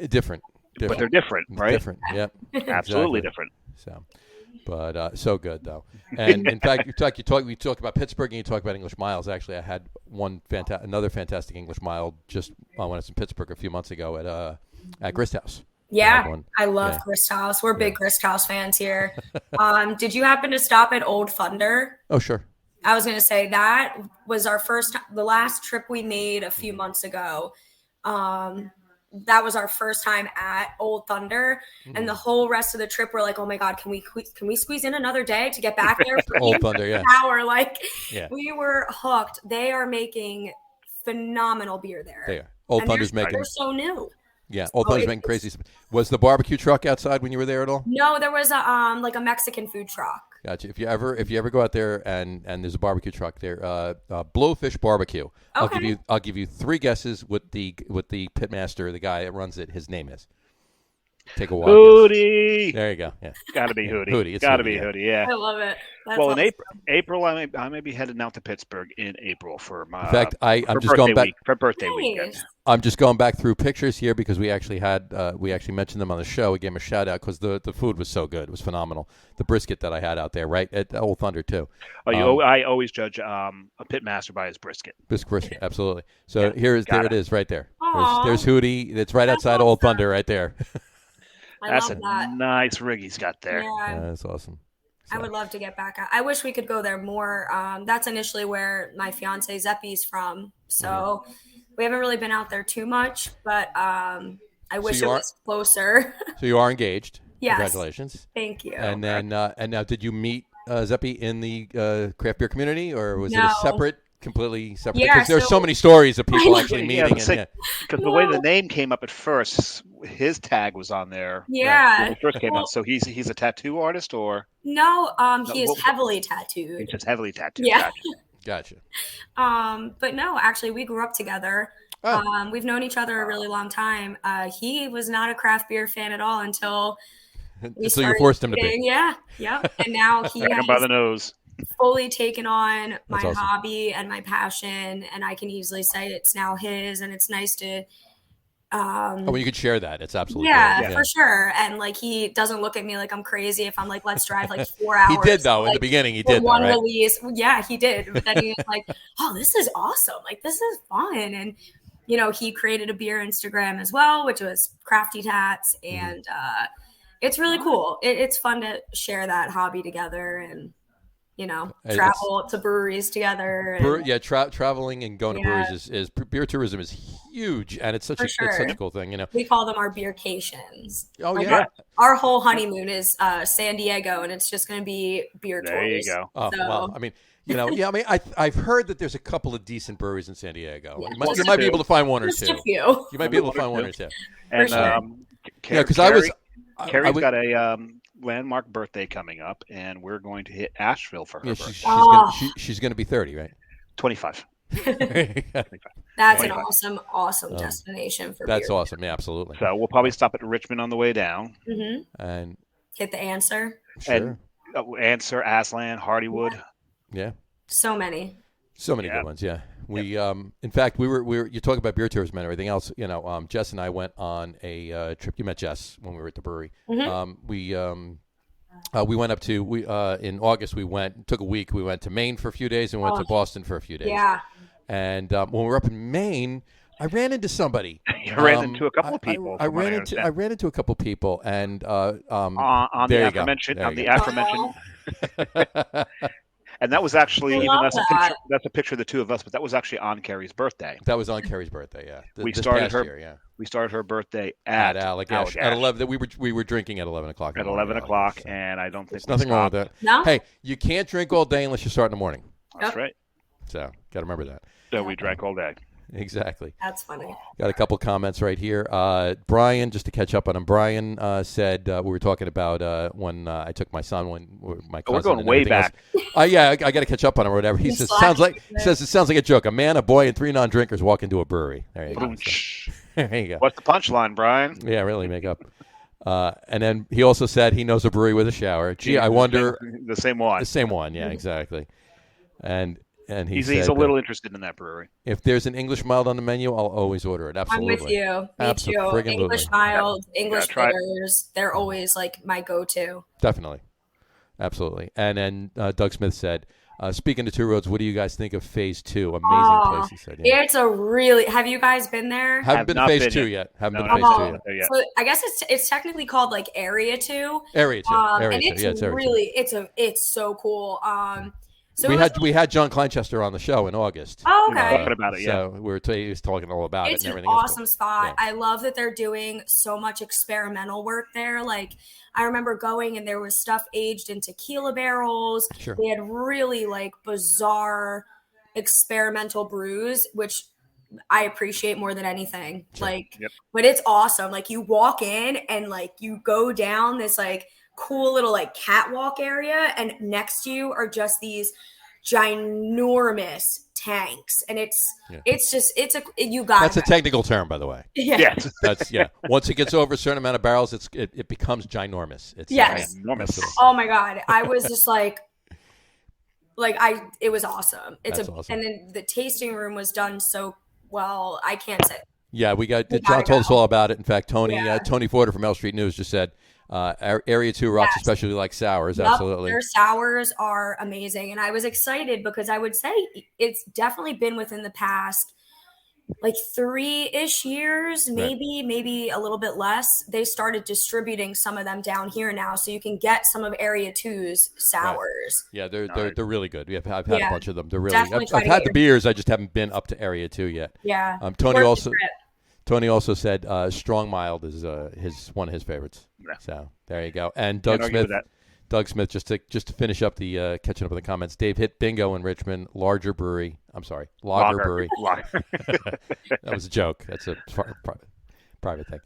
Different. But they're different, right? Different. Yep. Absolutely Exactly. different. So, but so good though. And in fact, we talk about Pittsburgh and you talk about English miles. Actually, I had another fantastic English mile just when I was in Pittsburgh a few months ago at Grist House. Yeah, I love Grist House. We're big Grist House fans here. Did you happen to stop at Old Thunder? Oh, sure. I was going to say that was the last trip we made a few months ago. That was our first time at Old Thunder, and the whole rest of the trip we're like, oh my God, can we squeeze in another day to get back there for Old Thunder, yeah. an hour? We were hooked. They are making phenomenal beer there. They are. Old Thunder's making. They're so new. Yeah, Old Thunder's making crazy stuff. Was the barbecue truck outside when you were there at all? No, there was a Mexican food truck. Gotcha. If you ever go out there and there's a barbecue truck there, Blowfish Barbecue. Okay. I'll give you 3 guesses what the pitmaster, the guy that runs it, his name is. Take a wild Hootie. guess. There you go. Yeah. Got to be Hootie. Hootie. It's Got to Hootie, be yeah. Hootie. Yeah. I love it. That's Well, awesome. in April, I may be heading out to Pittsburgh in April for my. In fact, I'm for just going back for birthday Nice. weekend. I'm just going back through pictures here because we actually mentioned them on the show. We gave them a shout out because the food was so good. It was phenomenal. The brisket that I had out there, right at Old Thunder too. I always judge a pit master by his brisket. Brisket, absolutely. So there it is, right there. Aw. There's Hootie. It's right That's outside Old awesome. Thunder, right there. That's love a that. nice rig he's got there. Yeah. That's awesome. I would love to get back. I wish we could go there more. That's initially where my fiance Zeppi's from. So we haven't really been out there too much, but I wish it was closer. So you are engaged. Yes. Congratulations. Thank you. And then and now, did you meet Zeppi in the craft beer community, or was it No. completely separate? Yeah, Because there's so so- many stories of people actually meeting. Because the way the name came up at first, his tag was on there. Yeah. When it first came out. So he's a tattoo artist, or No, he is what- heavily he's tattooed. just heavily tattooed. Yeah. Gotcha. But no, actually, we grew up together. Oh. We've known each other a really long time. He was not a craft beer fan at all until we So you started forced him to be. dating. Yeah. And now he Grab him by the has nose. fully taken on my That's awesome. hobby and my passion, and I can easily say it's now his, and it's nice to Well, you could share that. It's absolutely yeah, great. for sure. And like he doesn't look at me like I'm crazy if I'm like, let's drive like 4 hours. He did though in like, the beginning. He for did though, one right? release. Yeah, he did. But then he was like, oh, this is awesome. Like this is fun. And he created a beer Instagram as well, which was Crafty Tats, and it's really cool. It's fun to share that hobby together and travel to breweries together. And, traveling and going to breweries is beer tourism is huge, and it's such a cool thing. we call them our beercations. Oh Like, yeah. Our whole honeymoon is San Diego, and it's just going to be beer There tours. you go. Oh So- well, I mean, I've heard that there's a couple of decent breweries in San Diego. Yeah, You might be able to find one or Just two. a few. You might be able to find one or two. And sure. Because Carrie's got a landmark birthday coming up, and we're going to hit Asheville for her Yeah, birthday. she's gonna be 30, right? 25. That's an 25. awesome destination for That's beer. awesome. Yeah, absolutely. So we'll probably stop at Richmond on the way down. Hmm. And Hit the answer. sure, Answer, Aslan, Hardywood. yeah, So many. so many good ones. Yeah, we in fact we were you talk about beer tourism and everything else. Jess and I went on a trip. You met Jess when we were at the brewery. We went up to in August. Took a week. We went to Maine for a few days and went to Boston for a few days. Yeah. And when we were up in Maine, I ran into somebody. You ran into a couple of people. I ran into a couple of people, and on there the you go. aforementioned. There On you the go. aforementioned. And that was actually, I even love that's a that. picture. That's a picture of the two of us, but that was actually on Carrie's birthday. That was on Carrie's birthday. Yeah, We this started past her. year, yeah. We started her birthday At at Allagash. At 11. We were drinking at 11 o'clock. At 11 o'clock, and I don't think There's we nothing wrong with stopped. that. No? Hey, you can't drink all day unless you start in the morning. That's Yep. right. So got to remember that. So we drank all day. Exactly. That's funny. Got a couple comments right here. Brian, just to catch up on him, Brian said we were talking about when I took my son, my cousin. We're going and way everything else. back. Yeah, I got to catch up on him or whatever. He says it sounds like a joke. A man, a boy, and 3 non-drinkers walk into a brewery. There you go. So, There you go. What's the punchline, Brian? Yeah, really make up. And then he also said he knows a brewery with a shower. Gee, I wonder The same one. the same one. Yeah, exactly. And he He's said a little interested in that brewery. if there's an English mild on the menu, I'll always order it. I'm Absolutely. with you. Me too. Absolutely. English mild, English try it. bitters. They're always like my go-to. Definitely. Absolutely. And then Doug Smith said, speaking to Two Roads, what do you guys think of Phase 2? Amazing place, he said. Yeah. It's a really. Have you guys been there? Haven't Have been to not Phase been 2 yet. yet. Haven't No, been to no, Phase no. 2 yet. Yeah. So I guess it's technically called like Area 2. Area 2. Area And 2. it's Yeah, it's Area 2. really it's so cool. So We had John Kleinchester on the show in August. Oh, You know, okay. Talking about it, yeah. So he was talking all about It's it and an everything. else, awesome spot. yeah. I love that they're doing so much experimental work there. Like I remember going and there was stuff aged in tequila barrels. Sure. They had really like bizarre experimental brews, which I appreciate more than anything. Sure. Like, Yep. but it's awesome. Like you walk in and like you go down this like cool little like catwalk area, and next to you are just these ginormous tanks, and you got That's a technical term, by the way. Yes. That's Once it gets over a certain amount of barrels, it becomes ginormous. It's Yes. Enormous. Oh my god, I was just it was awesome. That's awesome. And then the tasting room was done so well. I can't say. Yeah, John gotta told us go. all about it. In fact, Tony Yeah. Tony Forder from L Street News just said Area 2 rocks, Yes. especially like sours. Yup, Absolutely. their sours are amazing, and I was excited because I would say it's definitely been within the past like 3-ish years, maybe a little bit less. They started distributing some of them down here now, so you can get some of Area 2's sours. Yeah, they're really good. I've had a Yeah. bunch of them. They're really. Definitely try I've to had get the your- beers. I just haven't been up to Area 2 yet. Yeah. Tony Worth also the trip. Tony also said strong mild is one of his favorites. Yeah. So there you go. And Can't Doug argue Smith. with that. Doug Smith, just to finish up the catching up with the comments. Dave hit bingo in Richmond. Lager brewery. I'm sorry, Lager brewery. Lager. That was a joke. That's a private thing.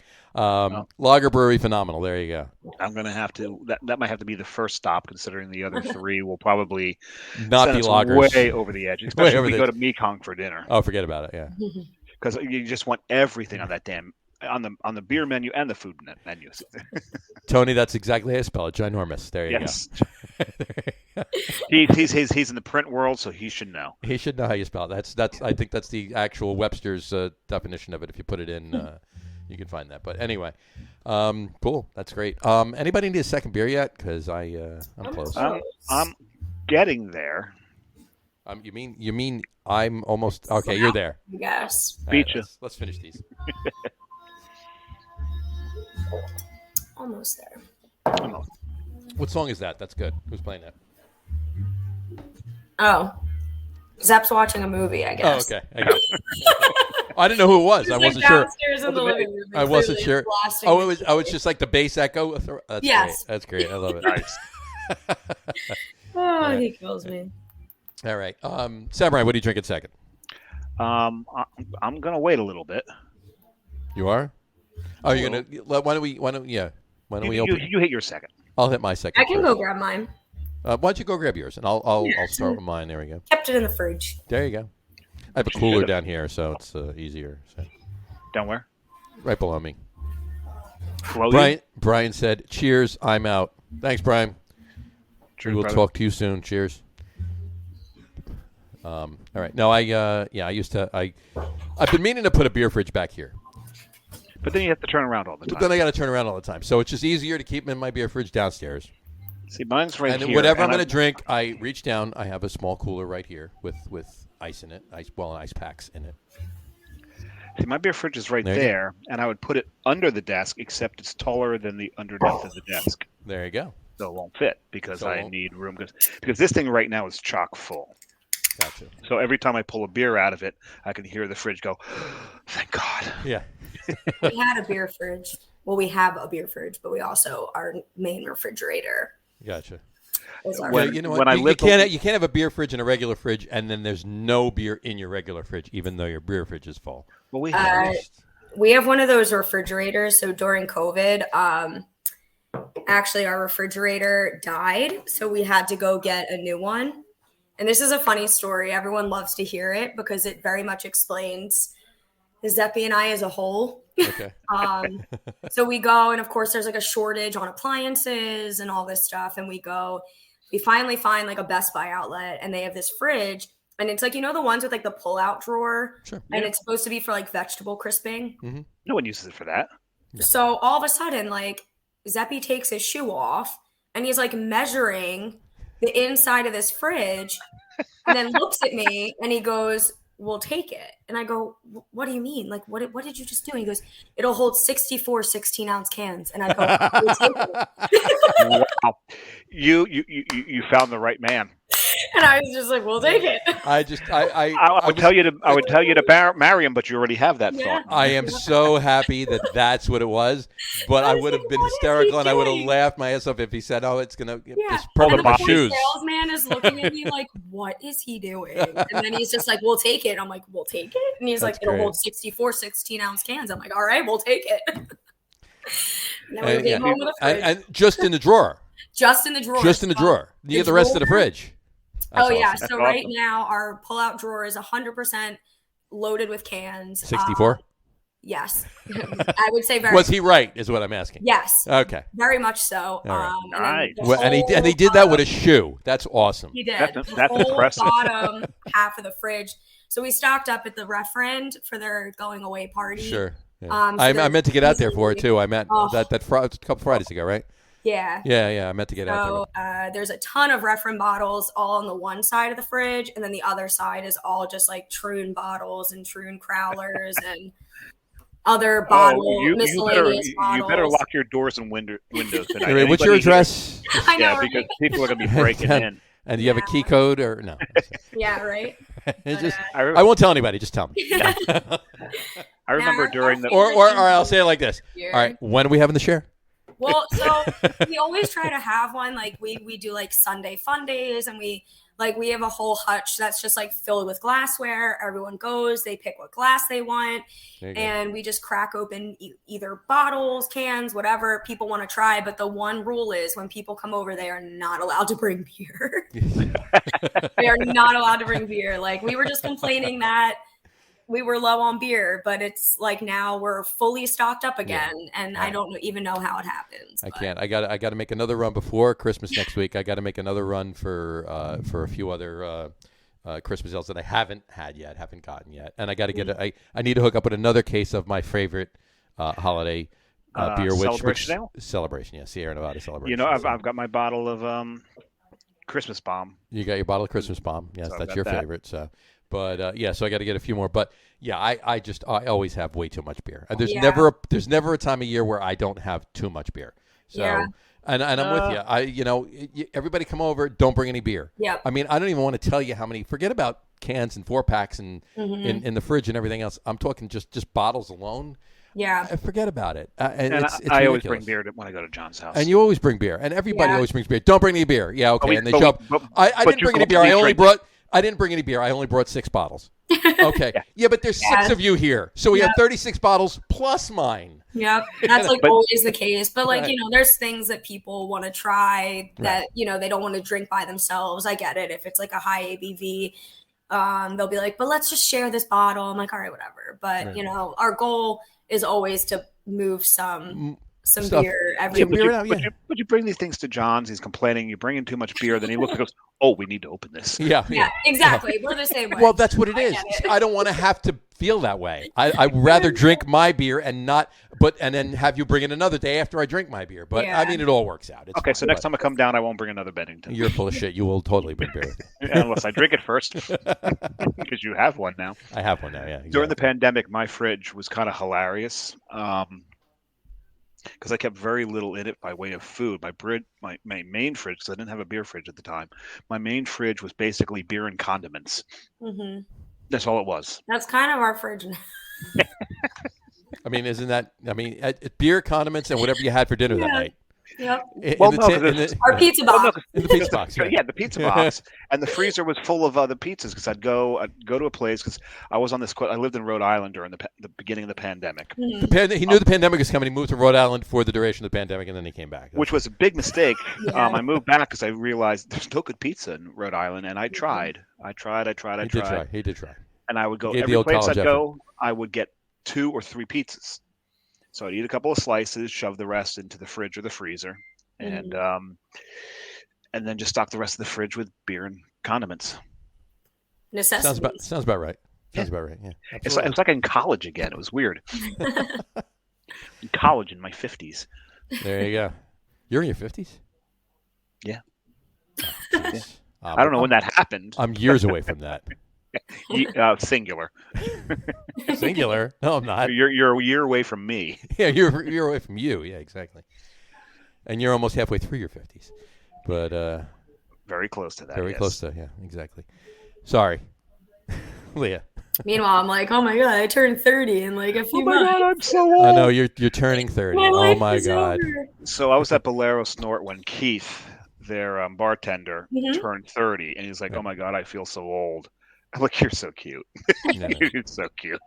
Lager brewery, phenomenal. There you go. I'm going to have to. That might have to be the first stop, considering the other three will probably Not send be us lagers. way over the edge, especially over if we the- go to Mekong for dinner, Oh, forget about it. Yeah. because you just want everything on that damn on the beer menu and the food menu. Tony, that's exactly how you spell it. Ginormous. There you Yes, go. he's in the print world, so he should know. He should know how you spell it. That's. I think that's the actual Webster's definition of it. If you put it in, you can find that. But anyway, cool. That's great. Anybody need a second beer yet? Because I'm close. I'm getting there. You mean I'm almost okay? You're there. Yes. All right, Beat ya. let's finish these. Almost there. What song is that? That's good. Who's playing that? Oh. Zep's watching a movie, I Oh, guess. okay. I got it. I didn't know who it was. I wasn't sure. Downstairs in the living room. I wasn't Clearly sure. blasting Oh, the it was just like the bass echo. That's Yes. great. That's great. I love it. Nice. Oh, he kills me. All right. Samurai, what are you drinking second? I'm gonna wait a little bit. You are? Oh, you're gonna. Why don't we open? You hit your second. I'll hit my second. I can first. go grab mine. Why don't you go grab yours, and I'll Yeah. start with mine. There we go. Kept it in the fridge. There you go. I have a cooler down here, so it's easier. So. Down where? Right below me. Below you? Brian said, "Cheers, I'm out." Thanks, Brian. Cheers, We will brother. talk to you soon. Cheers. All right. No, I've been meaning to put a beer fridge back here, But then you have to turn around all the but time. then I got to turn around all the time. So it's just easier to keep them in my beer fridge downstairs. See, mine's right And here. whatever I'm and going to drink, I reach down. I have a small cooler right here with ice in it, ice packs in it. See, my beer fridge is right There you there, and I would put it under the desk, except it's taller than the underneath of the desk, There you go. so it won't fit because So it I won't. need room. Because this thing right now is chock full. Gotcha. So every time I pull a beer out of it, I can hear the fridge go, "Thank God." Yeah. We had a beer fridge. Well, we have a beer fridge, but we also our main refrigerator Gotcha. is our. When- Yeah, you know when what? I You lived can't have a beer fridge and a regular fridge, and then there's no beer in your regular fridge, even though your beer fridge is full. Well, we We have one of those refrigerators. So during COVID, actually our refrigerator died, so we had to go get a new one. And this is a funny story. Everyone loves to hear it because it very much explains Zeppy and I as a whole. Okay. So we go, and of course there's like a shortage on appliances and all this stuff. And we finally find like a Best Buy outlet, and they have this fridge, and it's like, the ones with like the pull out drawer. Sure. And it's supposed to be for like vegetable crisping. Mm-hmm. No one uses it for that. Yeah. So all of a sudden, like, Zeppy takes his shoe off, and he's like measuring the inside of this fridge, and then looks at me and he goes, "We'll take it." And I go, "What do you mean? Like, what did you just do?" And he goes, "It'll hold 64 16-ounce cans." And I go, "We'll take it." Wow. You found the right man. And I was just like, "We'll take it." I would tell you to marry him, but you already have that thought. I am so happy that that's what it was, but I would have been hysterical, and I would have laughed my ass off if he said, "Oh, it's gonna just pull and the the shoes." salesman is looking at me like, "What is he doing?" And then he's just like, "We'll take it." I'm like, "We'll take it." And he's That's like, "It'll great. hold 64 16-ounce cans." I'm like, "All right, we'll take it." And then we came home with a fridge. And just in the drawer. Just in the drawer. Just in the drawer. You have the rest of the fridge. That's Yeah. awesome. So right now our pull-out drawer is 100% loaded with cans. 64? Yes. I would say very. Was he right, is what I'm asking. Yes. Okay. Very much so. right. Nice. Well, and he did that with a shoe. That's awesome. He did. That's the whole impressive. bottom half of the fridge. So we stocked up at the referend for their going away party. Sure. Yeah. So I meant to get out there for it too. I meant Oh. that a couple Fridays ago, right? Yeah. Yeah. I meant to get out So there's a ton of referend bottles all on the one side of the fridge, and then the other side is all just like Troon bottles and Troon crowlers and other miscellaneous bottles. You better lock your doors and windows tonight. there. What's your address? I know, Yeah, right? because people are going to be breaking in. And do you have a key code or no? Yeah, right. It's just, I I won't tell anybody. Just tell me. I remember during the or I'll say it like this. All right, when are we having the share? Well, so we always try to have one. Like we do like Sunday fun days, and we have a whole hutch that's just like filled with glassware. Everyone goes, they pick what glass they want, and we just crack open either bottles, cans, whatever people want to try. But the one rule is when people come over, they are not allowed to bring beer. They are not allowed to bring beer. Like we were just complaining that we were low on beer, but it's like now we're fully stocked up again, and I don't even know how it happens. I can't. I got to make another run before Christmas next week. I got to make another run for a few other Christmas ales that I haven't had yet, haven't gotten yet, and I got to get. I need to hook up with another case of my favorite holiday beer, Celebration, yeah, Sierra Nevada Celebration. You know, I've got my bottle of Christmas Bomb. You got your bottle of Christmas Bomb. Yes, So that's your favorite. So. But so I got to get a few more. But yeah, I always have way too much beer. And there's never a time of year where I don't have too much beer. So and I'm with you. Everybody come over. Don't bring any beer. Yeah. I mean, I don't even want to tell you how many. Forget about cans and 4-packs and in the fridge and everything else. I'm talking just bottles alone. Yeah. Forget about it. And it's I always ridiculous. bring beer when I go to John's house. And you always bring beer. And everybody always brings beer. Don't bring any beer. Yeah, okay. And they show up. I didn't bring any beer. I didn't bring any beer. I only brought 6 bottles. Okay. Yeah, but there's 6 of you here. So we have 36 bottles plus mine. Yep. That's always the case. But there's things that people want to try that, they don't want to drink by themselves. I get it. If it's like a high ABV, they'll be like, but let's just share this bottle. I'm like, all right, whatever. But, our goal is always to move some beer every week. But you bring these things to John's, he's complaining, you bring in too much beer, then he looks and goes, oh, we need to open this. Yeah, exactly. We're the same way. Well, that's what it is. I don't want to have to feel that way. I'd rather drink my beer and then have you bring it another day after I drink my beer. But I mean, it all works out. It's okay, fine, so next time I come down, I won't bring another Bennington. You're full of shit. You will totally bring beer with you. Unless I drink it first. Because you have one now. I have one now, yeah. Exactly. During the pandemic, my fridge was kind of hilarious. Because I kept very little in it by way of food. My main fridge, because I didn't have a beer fridge at the time, my main fridge was basically beer and condiments. Mm-hmm. That's all it was. That's kind of our fridge now. I mean, beer, condiments, and whatever you had for dinner that night. Yep. Our pizza box. In the pizza box. Yeah, the pizza box. And the freezer was full of other pizzas because I'd go to a place because I was on this. I lived in Rhode Island during the beginning of the pandemic. Mm-hmm. He knew the pandemic was coming. He moved to Rhode Island for the duration of the pandemic, and then he came back. Which was a big mistake. I moved back because I realized there's no good pizza in Rhode Island, and I tried. I tried. He did try. And I would go Gave every place I'd go. I would get 2 or 3 pizzas. So I'd eat a couple of slices, shove the rest into the fridge or the freezer, and then just stock the rest of the fridge with beer and condiments. Necessities. Sounds about right. Sounds about right. Yeah, It's like in college again. It was weird. In college in my 50s. there you go. You're in your 50s? Yeah. Oh, jeez. I don't know when that happened. I'm years away from that. Singular. Singular? No, I'm not. You're a year away from me. Yeah, you're away from you. Yeah, exactly. And you're almost halfway through your 50s. But very close to that. very yes. close to, yeah, exactly. Sorry. Leah. Meanwhile, I'm like, oh my God, I turned 30 in like a few Oh my months. God, I'm so old. I know you're turning 30. My Oh life my is God. over. So I was at Bolero Snort when Keith, their bartender, turned 30, and he's like, "Oh my God, I feel so old." I'm like, "You're so cute. No. You're so cute."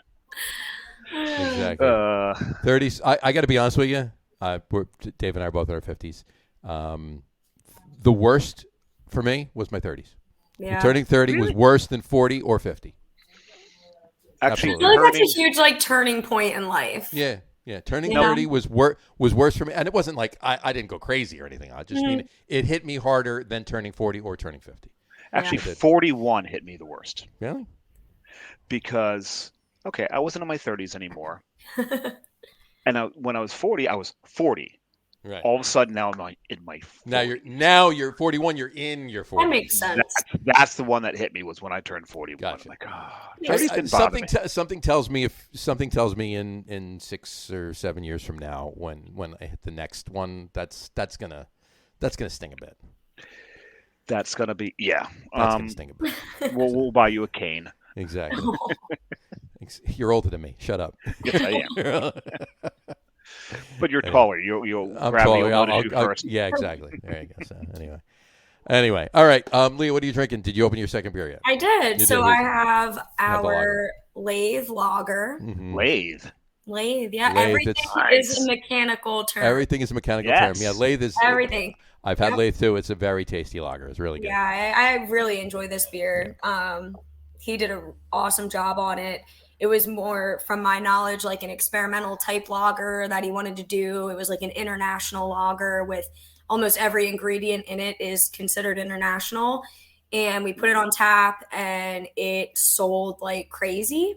Exactly. 30s. I got to be honest with you. Dave and I are both in our 50s. The worst for me was my 30s. Yeah. Turning 30 was worse than 40 or 50. Actually, I feel like that's a huge like turning point in life. Yeah. Turning Yeah. 30 was worse for me, and it wasn't like I didn't go crazy or anything. I just mean it hit me harder than turning 40 or turning 50. Actually, Yeah. 41 hit me the worst Really? because I wasn't in my 30s anymore, and when I was 40, I was 40. Right. All of a sudden, now I'm in my 40s. Now you're 41. You're in your 40s. That makes sense. That's the one that hit me was when I turned 41. Gotcha. I'm like, Yeah, 30s didn't bother me. Something tells me in 6 or 7 years from now when I hit the next one, that's gonna sting a bit. That's gonna be That's gonna sting a bit. We'll buy you a cane. Exactly. You're older than me. Shut up. Yes, I am. But you're taller. You'll I'm grab taller. me. I'll you first. Yeah, exactly. There you go. So anyway, all right. Leah, what are you drinking? Did you open your second beer yet? I did. You So did. I have Have the our lathe lager. Mhm. Lathe. Lathe, yeah. Lathe, Everything it's is a mechanical term. Everything is a mechanical Yes. term. Yeah, lathe is. Everything. I've had Yep. lathe too. It's a very tasty lager. It's really good. Yeah, I really enjoy this beer. He did an awesome job on it. It was more, from my knowledge, like an experimental type lager that he wanted to do. It was like an international lager with almost every ingredient in it is considered international. And we put it on tap and it sold like crazy.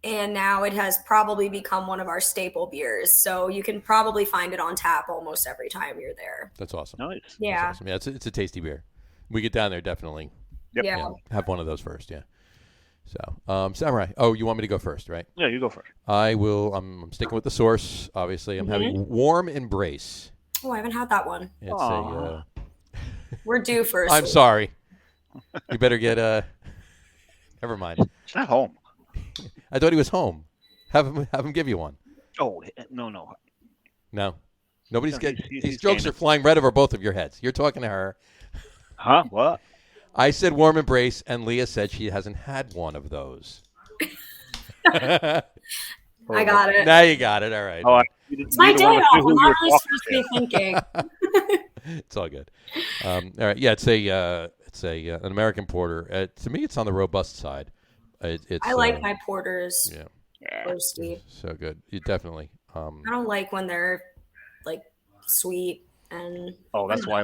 And now it has probably become one of our staple beers. So you can probably find it on tap almost every time you're there. That's awesome. Nice. Yeah. That's awesome. Yeah, it's a tasty beer. We get down there, definitely. Yep. Yeah. Have one of those first. Yeah. So, Samurai. Oh, you want me to go first, right? Yeah, you go first. I will. I'm sticking with the source. Obviously, I'm having Warm Embrace. Oh, I haven't had that one. It's Aw. We're due first. I'm sorry. You better get Never mind. It's not home. I thought he was home. Have him give you one. Oh no. No. Nobody's No, getting. he's These jokes gaming. are flying right over both of your heads. You're talking to her. Huh? What? I said Warm Embrace, and Leah said she hasn't had one of those. I got it. Now you got it. All right. Oh, It's my day off. I'm not really supposed to be thinking. It's all good. All right. Yeah, it's an American porter. To me, it's on the robust side. It's I like my porters yeah, roasty. so good. You definitely. I don't like when they're like sweet and. Oh, that's why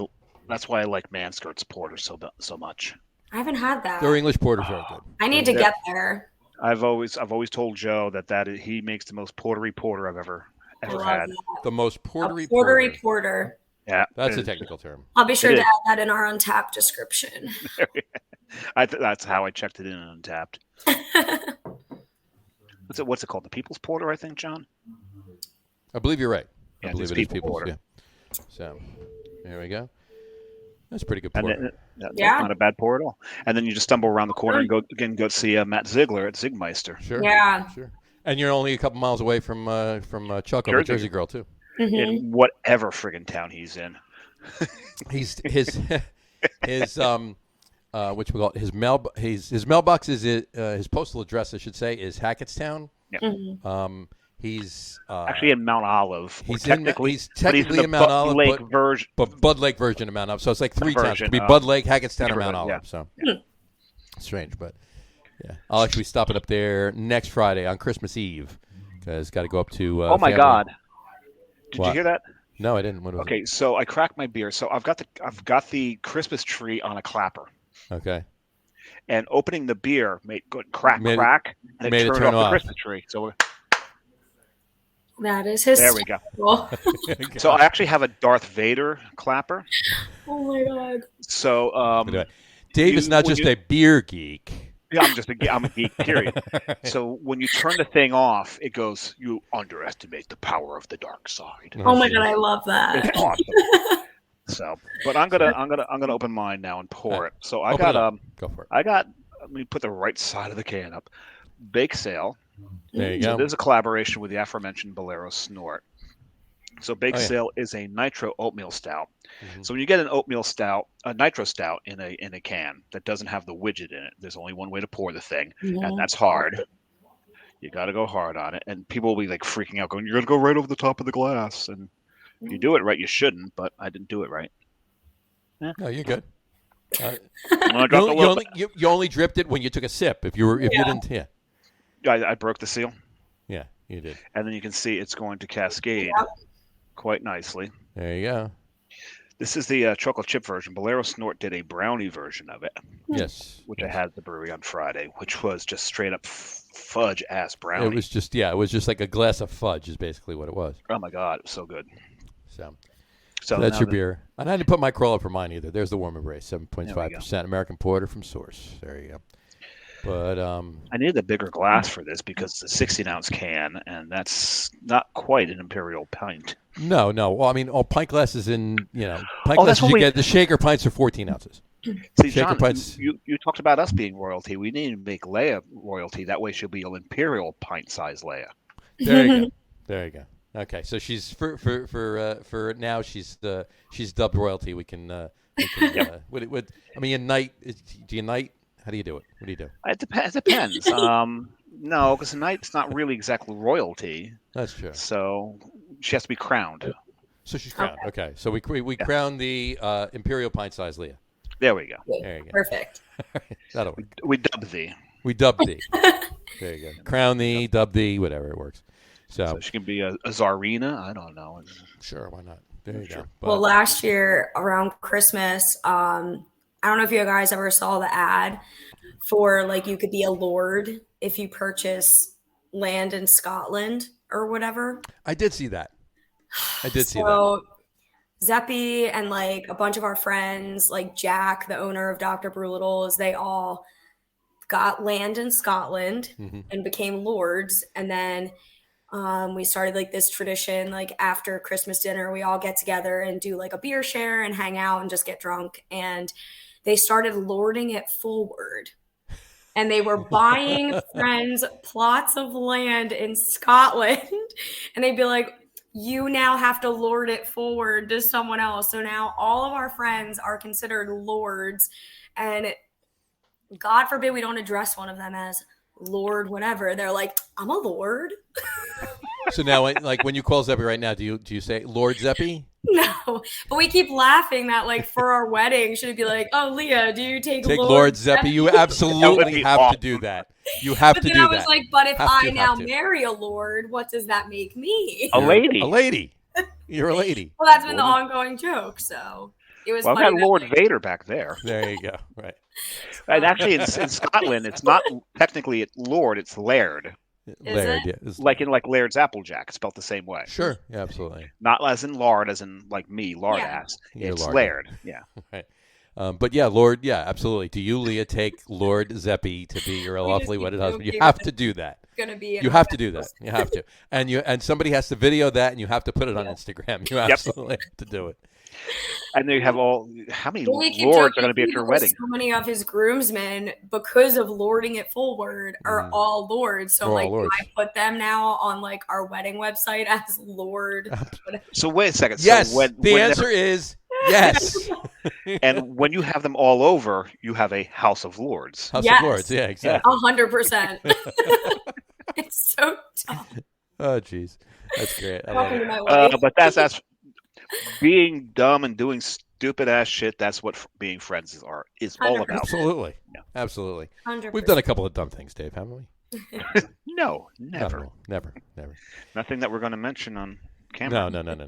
I like Manskirt's porter so much. I haven't had that. Their English porters are good. I need to get there. I've always told Joe that he makes the most portery porter I've ever I love had. that. The most A portery portery porter. Yeah, That's a it- technical term. I'll be sure It to is. add that in our Untapped description. That's how I checked it in on Untapped. What's it called? The People's Porter, I think, John. I believe you're right. Yeah, I believe it's it is people people's. porter. Yeah. So there we go. That's a pretty good And porter. then, that's Yeah. not a bad pour at all. And then you just stumble around the corner and go see Matt Ziegler at Zigmeister. Sure. Yeah. Sure. And you're only a couple miles away from Chuck over Jersey. Jersey Girl too. Mhm. In whatever friggin' town he's in. He's his which we call it, his mailbox is his postal address, I should say, is Hackettstown. Mhm. He's Actually in Mount Olive. he's technically, he's but he's technically in in the Mount Buck Olive, Lake but version. Bud Lake version of Mount Olive. So it's like three towns. It Version could be of- Bud Lake, Hackettstown, or Mount Yeah. Olive. So strange, but yeah, I'll actually be stopping up there next Friday on Christmas Eve It's got to go up to. Oh my family. God! Did What? you hear that? No, I didn't. What was Okay, so I cracked my beer. So I've got the Christmas tree on a clapper, it? Okay. and opening the beer made good crack, Made it- crack, and made it turned turn off the off. Christmas tree. So That is there we go. hysterical. So I actually have a Darth Vader clapper. Oh my God. So Anyway, Dave is not when just a beer geek. yeah, I'm a geek. Period. So when you turn the thing off, it goes. You underestimate the power of the dark side. Oh my God, I love that. It's awesome. So, but I'm gonna open mine now and pour it. So I Open it got up. Go for it. let me put the right side of the can up. Bake Sale. There you So go. there's a collaboration with the aforementioned Bolero Snort. So Bake Oh, yeah. Sale is a nitro oatmeal stout. Mhm. So when you get an oatmeal stout, a nitro stout in a can that doesn't have the widget in it, there's only one way to pour the thing, and that's hard. You got to go hard on it, and people will be like freaking out, going, "You're gonna go right over the top of the glass." And if you do it right, you shouldn't. But I didn't do it right. No, you're good. I'm gonna drop a little bit. You only dripped it when you took a sip. If you didn't, yeah, I broke the seal, yeah, you did. and then you can see it's going to cascade quite nicely. There you go. This is the chocolate chip version. Bolero Snort did a brownie version of it, Yes, which I had at the brewery on Friday, which was just straight up fudge ass brownie. it was just like a glass of fudge is basically what it was. Oh my God, it was so good. So So that's now your beer. And I didn't put my crawler for mine either. There's the Warm Embrace, 7.5% American Porter from Source. There you go. But I needed a bigger glass for this because it's a 16-ounce can, and that's not quite an imperial pint. no. Well, I mean, all pint glasses in pint Oh, that's glasses what you we- get. The shaker pints are 14 ounces. See, Shaker John, pints. you talked about us being royalty. We need to make Leah royalty. That way she'll be an imperial pint size Leah. There you go. There you go. Okay, so she's for now she's dubbed royalty. We can what I mean, do you knight? How do you do it? What do you do? It depends. No, because knight's not really exactly royalty. That's true. So she has to be crowned. So she's crowned. Okay, so we crown the imperial pint size Leah. There we go. There you go. Perfect. That'll work. We dub thee. We dub thee. There you go. Crown thee, dub thee, whatever, it works. So she can be a czarina. I don't know. Sure, why not? There you go. Well, last year around Christmas, I don't know if you guys ever saw the ad for like you could be a lord if you purchase land in Scotland or whatever. I did see that. So Zeppy and like a bunch of our friends, like Jack, the owner of Dr. Brewlittle's, they all got land in Scotland and became lords. And then we started like this tradition, like after Christmas dinner, we all get together and do like a beer share and hang out and just get drunk. And they started lording it forward. And they were buying friends plots of land in Scotland. And they'd be like, you now have to lord it forward to someone else. So now all of our friends are considered lords. And God forbid we don't address one of them as Lord whatever. They're like, I'm a lord. So now, like when you call Zeppy right now, do you say Lord Zeppy? No, but we keep laughing that like for our wedding, should it be like, oh, Leah, do you take Lord Zeppy? You absolutely have to do that. You have to do that. But then I was like, but if I now have to. marry a lord, what does that make me? A lady. A lady. You're a lady. Well, that's been the ongoing joke. So it was. Well, I've funny got that, Lord like, Vader back there. There you go. Right. And actually, in Scotland, it's not technically Lord; it's Laird. Laird, it? yeah. It's Like in Laird's Applejack, spelled the same way. Sure. Yeah, absolutely. Not as in lard, as in like me, lard Yeah. ass. You're It's lard. Laird. Yeah. Right. But yeah, Lord, yeah, absolutely. Do you, Leah, take Lord Zeppy to be your lawfully keep wedded husband? You joking have with to do that. Gonna be. You have to do that. You have to. And somebody has to video that, and you have to put it on Instagram. You absolutely have to do it. And they have how many Well, we keep lords are joking going to be at your because wedding? So many of his groomsmen, because of lording it forward, are all lords. So, They're all like, lords. do I put them now on like our wedding website as Lord? So wait a second. Yes. So The answer is yes. and when you have them all over, you have a House of Lords. House Yes. of Lords. Yeah, exactly. 100%. It's so dumb. Oh, jeez. That's great. I love Talking to it. my wife. But that's being dumb and doing stupid ass shit. That's what being friends is all about. Absolutely. Yeah. Absolutely. 100%. We've done a couple of dumb things, Dave, haven't we? No, No, never. never. Nothing that we're going to mention on camera. No.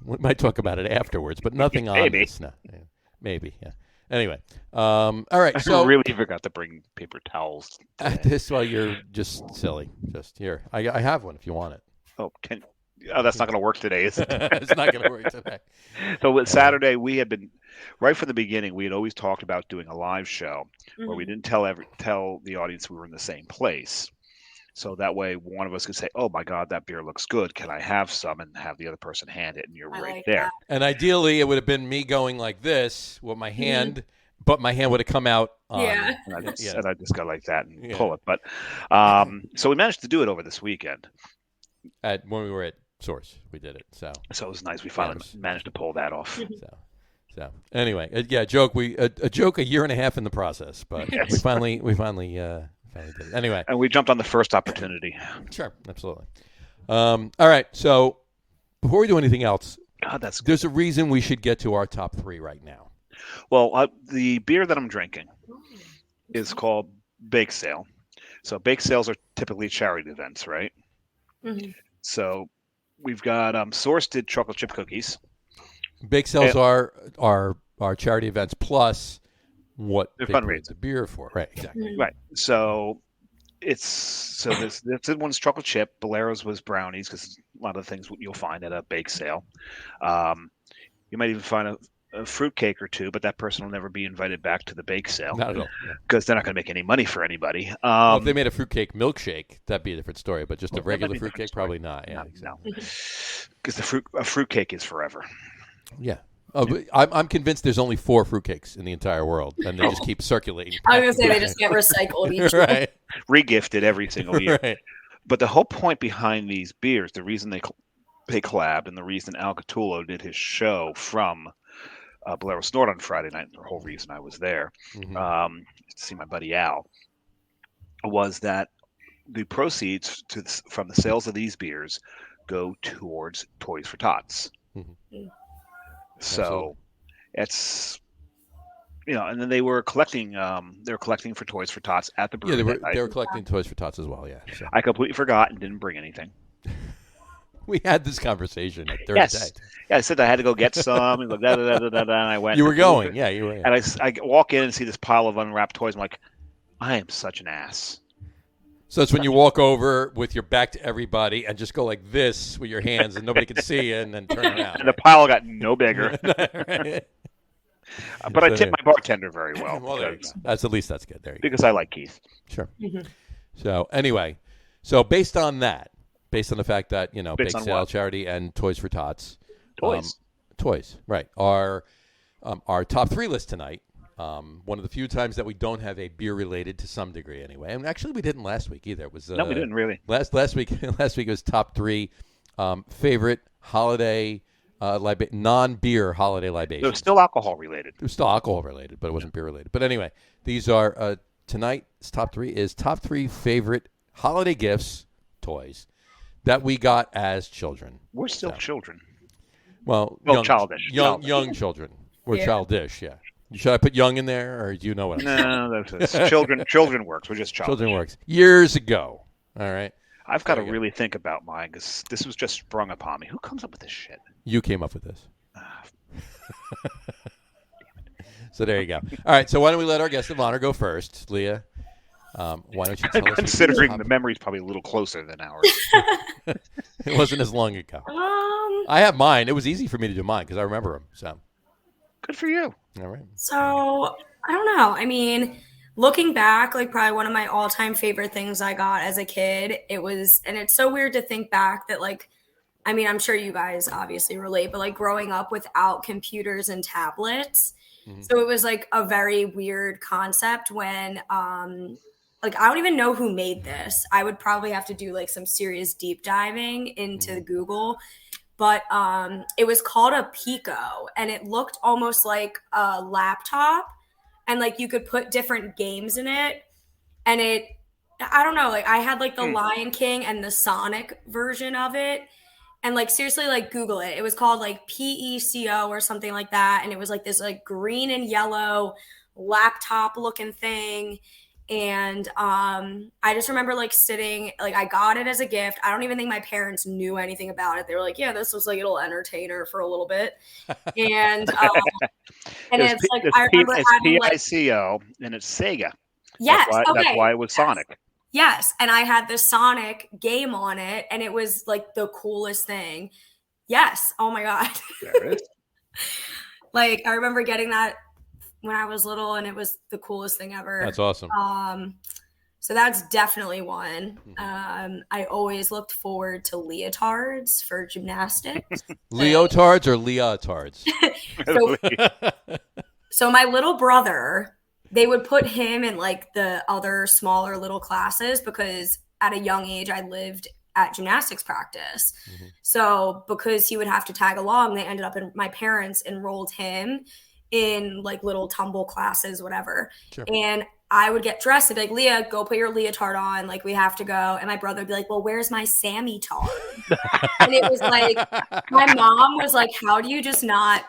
We might talk about it afterwards, but nothing on Maybe. this. No, yeah. Maybe, yeah. Anyway, all right. I So really forgot to bring paper towels. at today. this, well, you're just silly. Just here, I have one if you want it. Oh, that's not going to work today, is it? It's not going to work today. So with Saturday, we had been right from the beginning. We had always talked about doing a live show where we didn't tell the audience we were in the same place. So that way, one of us could say, "Oh my God, that beer looks good. Can I have some?" And have the other person hand it, and you're I right like there. that. And ideally, it would have been me going like this with my hand, but my hand would have come out. Yeah. And I just, Yeah. and I just go like that and Yeah. pull it. But so we managed to do it over this weekend. When we were at Source, we did it. So So it was nice. We finally managed to pull that off. So anyway, a joke a year and a half in the process, but Yes. we finally did it. Anyway, And we jumped on the first opportunity. sure, absolutely. All right, so before we do anything else, God, that's good. there's a reason we should get to our top 3 right now. Well, the beer that I'm drinking is called Bake Sale. So bake sales are typically charity events, right? So we've got Source did chocolate chip cookies. Bake sales are charity events plus what They're they brew fundraising. the beer for, right? Exactly. Right. So this one's chocolate chip. Bolero's was brownies because a lot of the things you'll find at a bake sale. You might even find a fruit cake or two, but that person will never be invited back to the bake sale Not at all. because they're not going to make any money for anybody. Well, if they made a fruitcake milkshake, that'd be a different story. But just a Well, that might regular be a different fruitcake, story. probably not. Yeah, exactly. No, because a fruit cake is forever. Yeah. Oh, but I'm convinced there's only 4 fruitcakes in the entire world, and they just keep circulating. I was gonna say they just get recycled each year. Right. Regifted every single year. Right. But the whole point behind these beers, the reason they collabed, and the reason Al Catullo did his show from Bolero Snort on Friday night, the whole reason I was there to see my buddy Al, was that the proceeds from the sales of these beers go towards Toys for Tots. So Absolutely. it's and then they were collecting for Toys for Tots at the brewery. Yeah, that night. they were collecting Toys for Tots as well. Yeah. So I completely forgot and didn't bring anything. we had this conversation at Thursday. Yes. Yeah, I said I had to go get some, and and I went. You were going, yeah, you were. Yeah. And I walk in and see this pile of unwrapped toys. I'm like, I am such an ass. So it's when you walk over with your back to everybody and just go like this with your hands, and nobody can see you, and then turn around. And the pile got no bigger. Right? But I tipped my bartender very well. Well, there you because, go. That's at least that's good. There you go. because I like Keith. Sure. So anyway, based on the fact that Bake Based on Sale what? Charity and Toys for Tots, Toys. toys, right? Our top 3 list tonight. One of the few times that we don't have a beer related to some degree, anyway. And actually, we didn't last week either. It was No, we didn't really. last week. Last week it was top 3 favorite holiday non-beer holiday libations. It was still alcohol related. It was still alcohol related, but it wasn't beer related. But anyway, these are tonight's top 3 is top 3 favorite holiday gifts, toys that we got as children. We're still children. Well, childish. young children. We're Yeah. childish. Yeah. Should I put young in there, or do you know what I'm saying? No, that's children. Children works. We're just childish. Children works years ago. All right, I've got to Very good. really think about mine because this was just sprung upon me. Who comes up with this shit? you came up with this. So there you go. All right, so why don't we let our guest of honor go first, Leah? Why don't you tell us? Considering the memory's probably a little closer than ours. It wasn't as long ago. I have mine. It was easy for me to do mine because I remember them. So Good for you. all right. So I don't know. I mean, looking back, like probably one of my all-time favorite things I got as a kid, and it's so weird to think back that I mean, I'm sure you guys obviously relate, but growing up without computers and tablets. So it was a very weird concept when I don't even know who made this. I would probably have to do some serious deep diving into Google. But it was called a Pico, and it looked almost like a laptop, and you could put different games in it. And I don't know, I had the Lion King and the Sonic version of it. And seriously, Google it. It was called PECO or something like that. And it was this green and yellow laptop looking thing. And I just remember like sitting, like I got it as a gift. I don't even think my parents knew anything about it. They were like, yeah, this was like it'll entertain her for a little bit. And it's like I remember having like PICO and it's Sega. yes, That's why it was Sonic. Yes, and I had the Sonic game on it, and it was like the coolest thing. Yes, oh my god. There it is. Like I remember getting that when I was little, and it was the coolest thing ever. That's awesome. So that's definitely one. I always looked forward to leotards for gymnastics. Leotards or leotards? So my little brother, they would put him in like the other smaller little classes because at a young age I lived at gymnastics practice. So because he would have to tag along, they ended up my parents enrolled him in like little tumble classes, whatever. Sure. And I would get dressed and be like, Leah, go put your leotard on. Like, we have to go. And my brother would be like, well, where's my Sammy tard? And it was like, my mom was like, how do you just not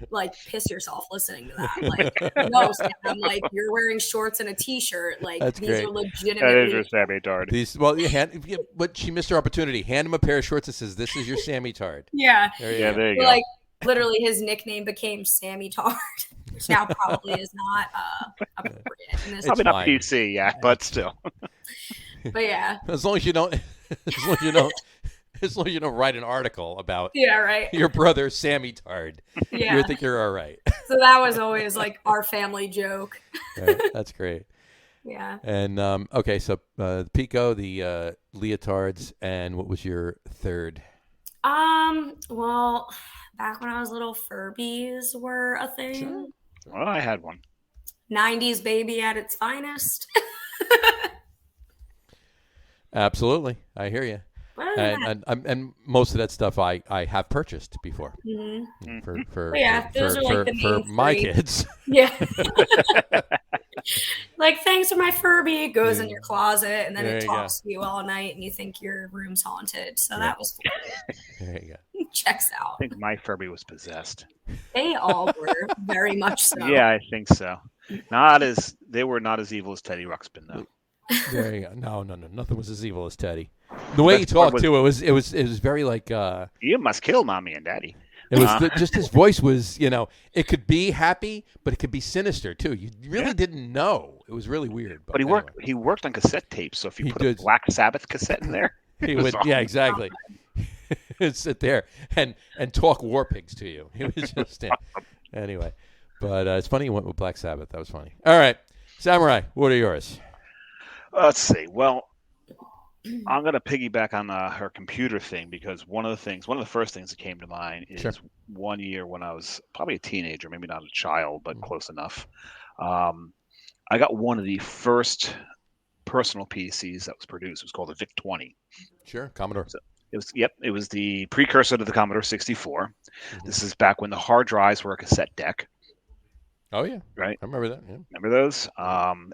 like piss yourself listening to that? Like, no, Sam, like you're wearing shorts and a t-shirt. Like that's these great. are legitimately. That is your Sammy tard. But she missed her opportunity. Hand him a pair of shorts and says, "This is your Sammy tard." Yeah. There you go. Like literally, his nickname became Sammy Tard, which now probably is not appropriate. In this Probably not fine. PC, yeah, but still. But yeah. As long as you don't, as long as you don't write an article about Yeah, right. your brother Sammy Tard, Yeah. you think you're all right. So that was always like our family joke. Right, that's great. Yeah. And okay, so the Pico, the leotards, and what was your third? Well, back when I was little, Furbies were a thing. Sure. Well, I had one. 90s baby at its finest. Absolutely, I hear you. And most of that stuff I have purchased before for Yeah, those are like the for main my three. kids. Yeah. Like, thanks for my Furby. It goes in your closet, and then There it you talks to you all night, and you think your room's haunted. So that was cool. There you go. Checks out. I think my Furby was possessed. They all were very much so. Yeah, I think so. They were not as evil as Teddy Ruxpin, though. There you go. No, nothing was as evil as Teddy. The way he talked too, it was very like. You must kill mommy and daddy. It was just his voice was, it could be happy, but it could be sinister too. You really didn't know. It was really weird. But he worked on cassette tapes, so if you put a Black Sabbath cassette in there, he would. Yeah, exactly. He'd sit there and talk War Pigs to you. He was just anyway. But it's funny you went with Black Sabbath. That was funny. All right, Samurai, what are yours? Let's see. Well, I'm going to piggyback on her computer thing because one of the first things that came to mind is one year when I was probably a teenager, maybe not a child, but close enough. I got one of the first personal PCs that was produced. It was called the VIC-20. Sure, Commodore. So it was the precursor to the Commodore 64. This is back when the hard drives were a cassette deck. Oh yeah, right. I remember that. Yeah. Remember those?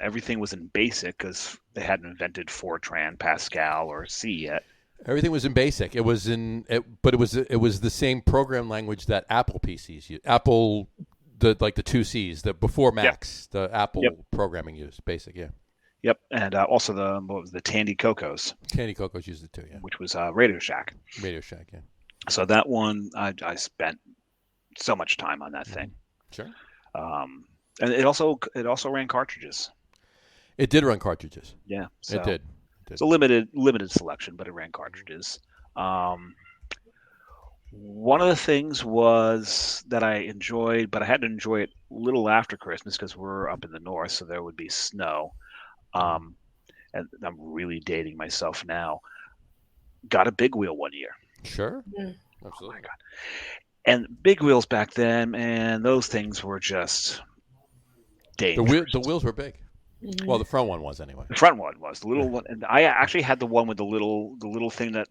Everything was in BASIC because they hadn't invented Fortran, Pascal, or C yet. Everything was in BASIC. It was but it was the same program language that Apple PCs used. Apple, the 2Cs, the before Macs, the Apple programming used BASIC. Yeah. Yep, and also the Tandy Cocos. Tandy Cocos used it too. Yeah. Which was Radio Shack. Radio Shack. Yeah. So that one, I spent so much time on that thing. Sure. And it also ran cartridges. It did run cartridges. Yeah, it did. It's a limited selection, but it ran cartridges. One of the things was that I enjoyed, but I had to enjoy it a little after Christmas because we're up in the north, so there would be snow. And I'm really dating myself now. Got a big wheel one year. Sure. Yeah. Absolutely. Oh my God. And big wheels back then, and those things were just dangerous. The wheels were big. Well, the front one was anyway. The front one was the little one, and I actually had the one with the little thing that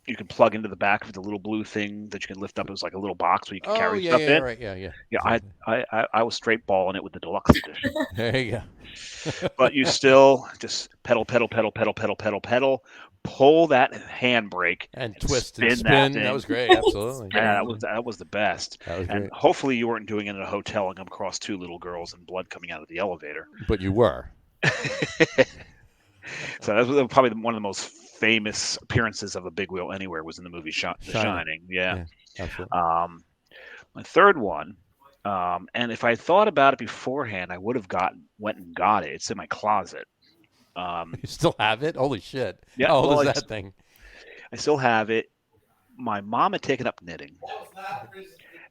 you can plug into the back of the little blue thing that you can lift up. It was like a little box where you can carry stuff in. Right, yeah. Exactly. I was straight balling it with the deluxe edition. There you go. But you still just pedal, pull that handbrake and twist and spin. That was great. Absolutely. Yeah, that was the best. That was and great. Hopefully you weren't doing it in a hotel and come across two little girls and blood coming out of the elevator. But you were. So that was probably one of the most famous appearances of a big wheel anywhere was in the movie The Shining. Yeah. Absolutely. My third one, and if I thought about it beforehand, I would have went and got it. It's in my closet. You still have it? Holy shit! Yeah, How old well, is I that thing? I still have it. My mom had taken up knitting,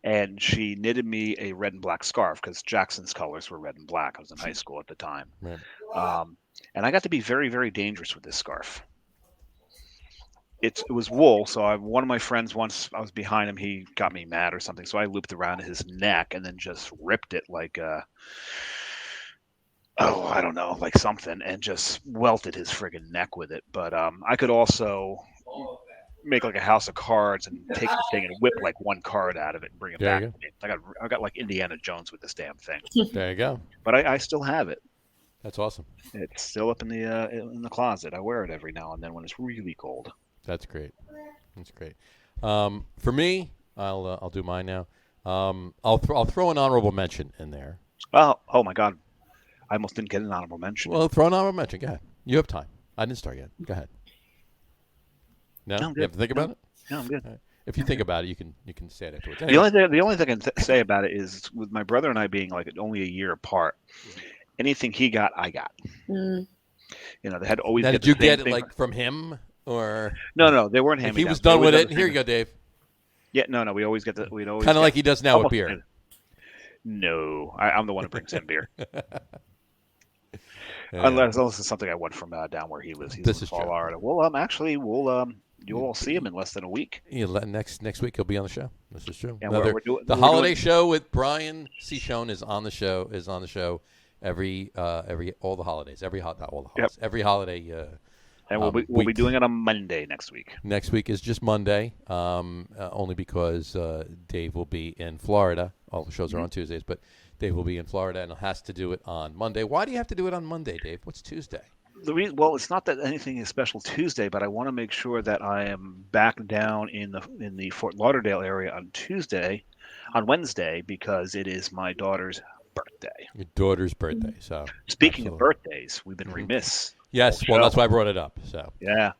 and she knitted me a red and black scarf because Jackson's colors were red and black. I was in high school at the time. Right. And I got to be very, very dangerous with this scarf. It was wool, so one of my friends, once I was behind him, he got me mad or something, so I looped around his neck and then just ripped it like I don't know, like something, and just welted his friggin' neck with it. But I could also make like a house of cards and take the thing and whip like one card out of it and bring it back to me. I got like Indiana Jones with this damn thing. There you go. But I still have it. That's awesome. It's still up in the closet. I wear it every now and then when it's really cold. That's great. That's great. For me, I'll do mine now. I'll throw an honorable mention in there. Oh my God, I almost didn't get an honorable mention. Well, throw an honorable mention. Go ahead. You have time. I didn't start yet. Go ahead. No, I'm good. you have to think about it. Yeah, I'm good. All right. If you think about it, you can say it afterwards. Anyway. The only thing I can say about it is with my brother and I being like only a year apart, anything he got, I got. Mm. You know, they had always. Now, get did you the same get it thing. like from him or? No, they weren't hand If he was done with it, here you go, Dave. Yeah, no, we always get the. We'd always Kind of like he does now with almost- beer. No, I'm the one who brings in beer. Yeah. Unless it's something I won from down where he lives. He's This in is true. Florida. Well, actually, you'll all see him in less than a week. Yeah, next week he'll be on the show. This is true. Yeah, Another, we're doing- the we're holiday doing- show with Brian C. Schoen is on the show. Every all the holidays. Not all the holidays. Every holiday. And we'll be week. doing it on Monday next week. Next week is just Monday, only because Dave will be in Florida. All the shows are on Tuesdays, but Dave will be in Florida and has to do it on Monday. Why do you have to do it on Monday, Dave? What's Tuesday? Well, it's not that anything is special Tuesday, but I want to make sure that I am back down in the Fort Lauderdale area on Wednesday, because it is my daughter's birthday. Your daughter's birthday. So Speaking of absolutely. birthdays, we've been remiss. Yes, well, that's why I brought it up. So Yeah,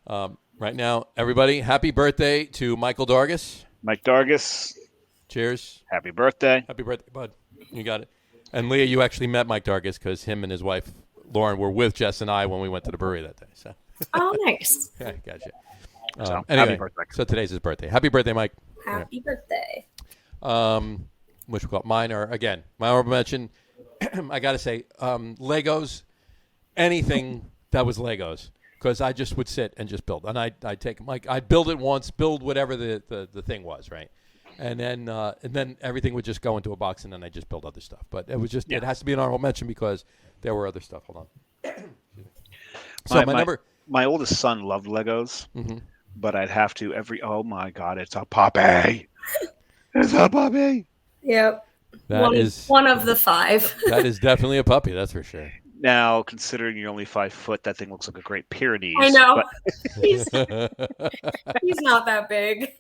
right now, everybody, happy birthday to Michael Dargis. Mike Dargis, Cheers. happy birthday. Happy birthday, bud. You got it. And Leah, you actually met Mike Dargis because him and his wife, Lauren, were with Jess and I when we went to the brewery that day. So, Oh, nice. yeah, gotcha. So, Anyway, happy birthday. so today's his birthday. Happy birthday, Mike. Happy birthday. Which we got mine are, again, my honorable mention. I got to say, Legos, anything that was Legos, because I just would sit and just build. And I'd take them. Like, I'd build it once, build whatever the thing was, right? And then everything would just go into a box, and then I just build other stuff. But it was just, it has to be an honorable mention because there were other stuff. Hold on. So my oldest son loved Legos, but I'd have to oh my God, it's a puppy. It's a puppy. Yep. That is one of the 5. that is definitely a puppy. That's for sure. Now, considering you're only 5 foot, that thing looks like a Great Pyrenees. I know. But, He's not that big.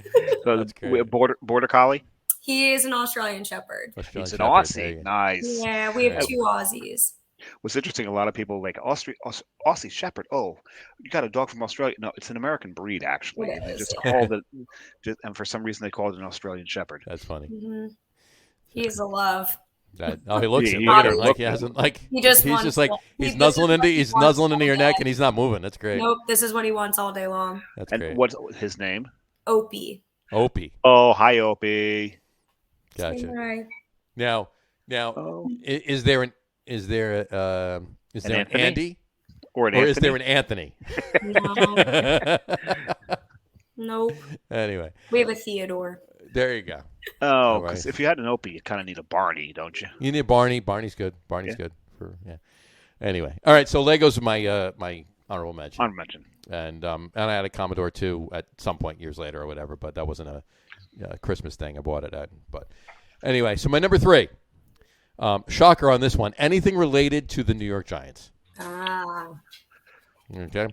so That's great. border collie. He is an Australian Shepherd. Australian He's an Shepherd, there you Aussie. go. Nice. Yeah, we have Yeah. 2 Aussies. What's interesting, a lot of people like Aussie Shepherd. Oh, you got a dog from Australia? No, it's an American breed, actually. It And they is, just yeah. called it, and for some reason they called it an Australian Shepherd. That's funny. Hmm. He's a love. He looks it. Yeah, Look at him. he Like he hasn't like He just he's wants just like to- he's this is nuzzling what into he he's wants nuzzling into your all neck day. and he's not moving. That's great. Nope, this is what he wants all day long. That's And great. what's his name? Opie. Opie. Oh, hi, Opie. Gotcha. Right. Now, Oh. is there an Anthony? Andy Or an or is Anthony? there an Anthony? No, nope. Anyway, We have a Theodore. there you go. Oh, All right. because if you had an Opie, you kind of need a Barney, don't you? You need Barney. Barney's good. Barney's good for yeah. Anyway, all right. So Legos are my my honorable mention. Honorable mention. And I had a Commodore 2 at some point years later or whatever, but that wasn't a Christmas thing. I bought it at. But anyway, so my number 3, shocker on this one, anything related to the New York Giants. Ah. Okay,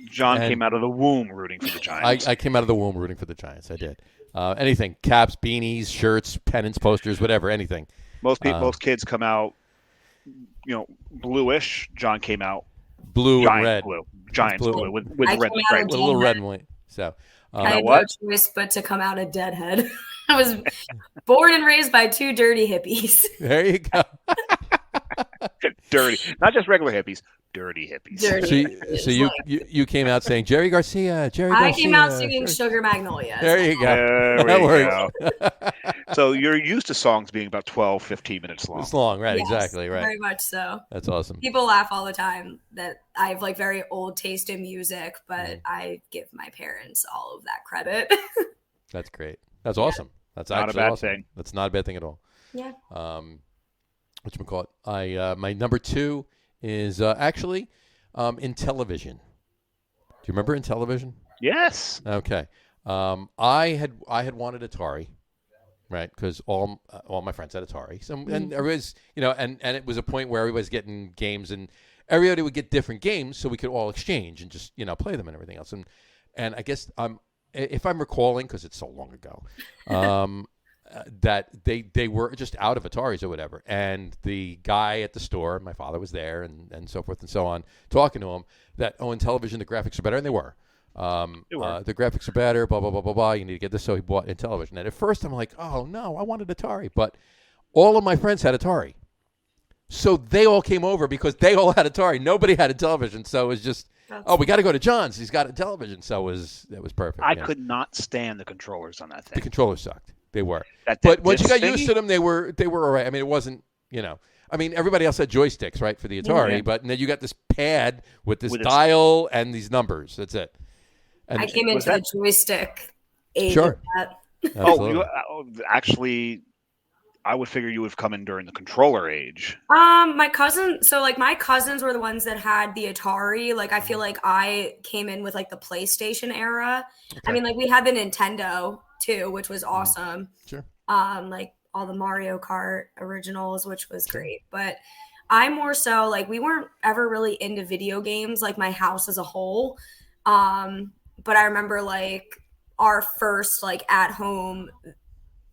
John And- came out of the womb rooting for the Giants. I came out of the womb rooting for the Giants. I did. Anything, caps, beanies, shirts, pennants, posters, whatever, anything. Most kids come out bluish. John came out Blue and giant red. blue, Giants Blue. blue with I red came out stripes. With a little red and white. So, I had what? no choice but to come out a deadhead. I was born and raised by two dirty hippies. there you go. Dirty, not just regular hippies, dirty hippies. Dirty. So you came out saying Jerry Garcia. I came out singing Sugar Magnolia. There you go. There That we works. go. So you're used to songs being about 12, 15 minutes long. It's long, right? Yes, Exactly, right. Very much so. That's awesome. People laugh all the time that I have like very old taste in music, but I give my parents all of that credit. That's great. That's awesome. That's Not a actually bad awesome. thing. That's not a bad thing at all. Yeah. Whatchamacallit? My number 2 is actually in television. Do you remember in television? Yes. Okay. I had wanted Atari, right? Because all my friends had Atari. So, and there was, and it was a point where everybody's getting games, and everybody would get different games, so we could all exchange and just play them and everything else. And I guess if I'm recalling, because it's so long ago, that they were just out of Ataris or whatever. And the guy at the store, my father was there and so forth and so on, talking to him that, in television, the graphics are better. And they were. The graphics are better, blah, blah, blah, blah, blah. You need to get this. So he bought in television. And at first I'm like, oh, no, I wanted Atari. But all of my friends had Atari. So they all came over because they all had Atari. Nobody had a television. So it was just, we got to go to John's. He's got a television. So that was perfect. I could not stand the controllers on that thing. The controllers sucked. They were. But once you got used to them, they were all right. I mean, it wasn't, everybody else had joysticks, right, for the Atari. But then you got this pad with this dial and these numbers. That's it. And I came into the joystick age. Sure. Of Absolutely. Actually, I would figure you would have come in during the controller age. my cousins were the ones that had the Atari. Like, I feel like I came in with like the PlayStation era. Okay. I mean, like we had the Nintendo too, which was awesome. Sure. Like all the Mario Kart originals, which was great. But I more so like we weren't ever really into video games, like my house as a whole. But I remember like our first like at home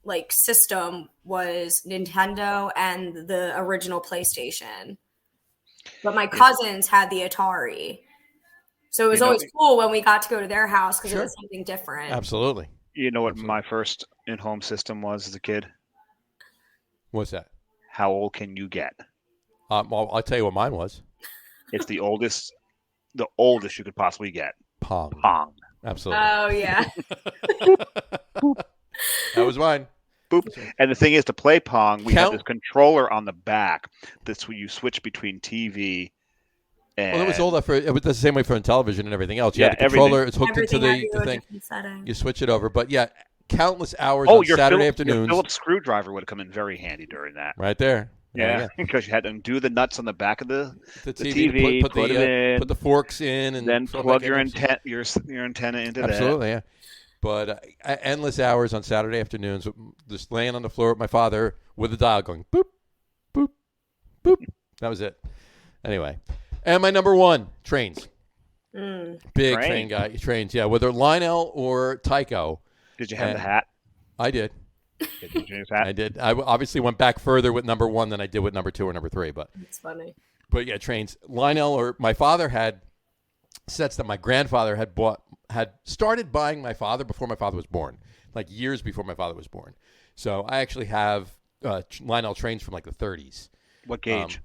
like system was Nintendo and the original PlayStation. But my cousins had the Atari. So it was always cool when we got to go to their house because it was something different. Absolutely. You know what my first in-home system was as a kid? What's that? How old can you get? I'll tell you what mine was. It's the oldest you could possibly get. Pong. Absolutely. Oh, yeah. That was mine. Boop. And the thing is, to play Pong, we had this controller on the back. That's where you switch between TV and... Well, it was all that it was the same way for television and everything else. You had the everything. controller, it's hooked into the thing. You switch it over. But yeah, countless hours on Saturday afternoons. Your Phillips screwdriver would have come in very handy during that. Right there. Yeah, because you had to undo the nuts on the back of the TV, put it in, put the forks in, and then plug your antenna into that. Absolutely, yeah. But endless hours on Saturday afternoons, just laying on the floor with my father with a dial going boop, boop, boop. That was it. Anyway, and my number 1, trains. Big train guy. Trains, yeah. Whether Lionel or Tycho. Did you have the hat? I did. Did you use that? I did. I obviously went back further with number 1 than I did with number 2 or number 3. But it's funny. But yeah, trains. Lionel or my father had sets that my grandfather had started buying my father before my father was born, like years before my father was born. So I actually have Lionel trains from like the 30s. What gauge?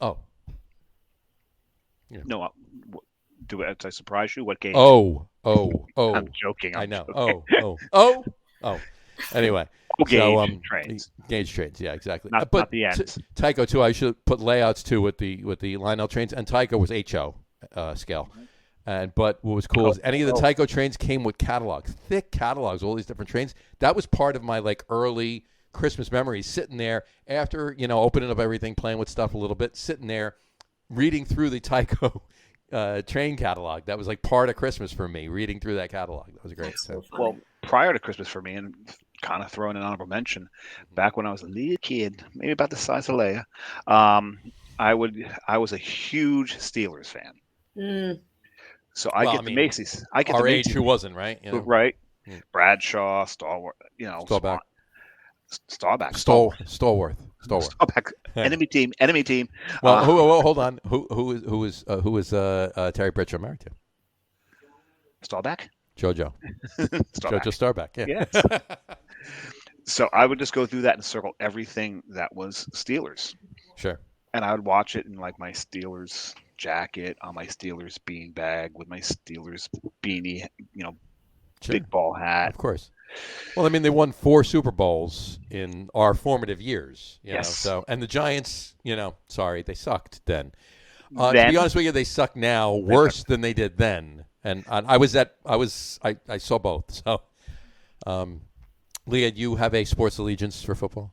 Yeah. No, did I surprise you? What gauge? Oh. I'm joking. I know. Joking. Oh. Anyway. Gauge trains. Gauge trains, yeah, exactly. Not the ends. Tycho too. I should put layouts too with the Lionel trains, and Tycho was HO scale. But what was cool is any of the Tycho trains came with catalogs, thick catalogs, all these different trains. That was part of my like early Christmas memories, sitting there after opening up everything, playing with stuff a little bit, sitting there reading through the Tycho train catalog. That was like part of Christmas for me, reading through that catalog. That was great. Well, prior to Christmas for me, and kind of throwing an honorable mention, back when I was a little kid, maybe about the size of Leah, I was a huge Steelers fan. So the Macy's. I get our the age Macy's. Who wasn't, right? Right. Bradshaw, Stalwart, Stalwart. Starback. Stalworth. Starback. Enemy team. Well, hold on. Who is Terry Bradshaw married to? Starback. JoJo. Starback. JoJo Starback. Yeah. Yes. So I would just go through that and circle everything that was Steelers. Sure. And I would watch it in like my Steelers jacket, on my Steelers bean bag, with my Steelers beanie, Sure. big ball hat. Of course. Well, I mean, they won 4 Super Bowls in our formative years. Yes. So, and the Giants, sorry, they sucked then. To be honest with you, they suck now worse than they did then. And I saw both. So, Leah, you have a sports allegiance for football?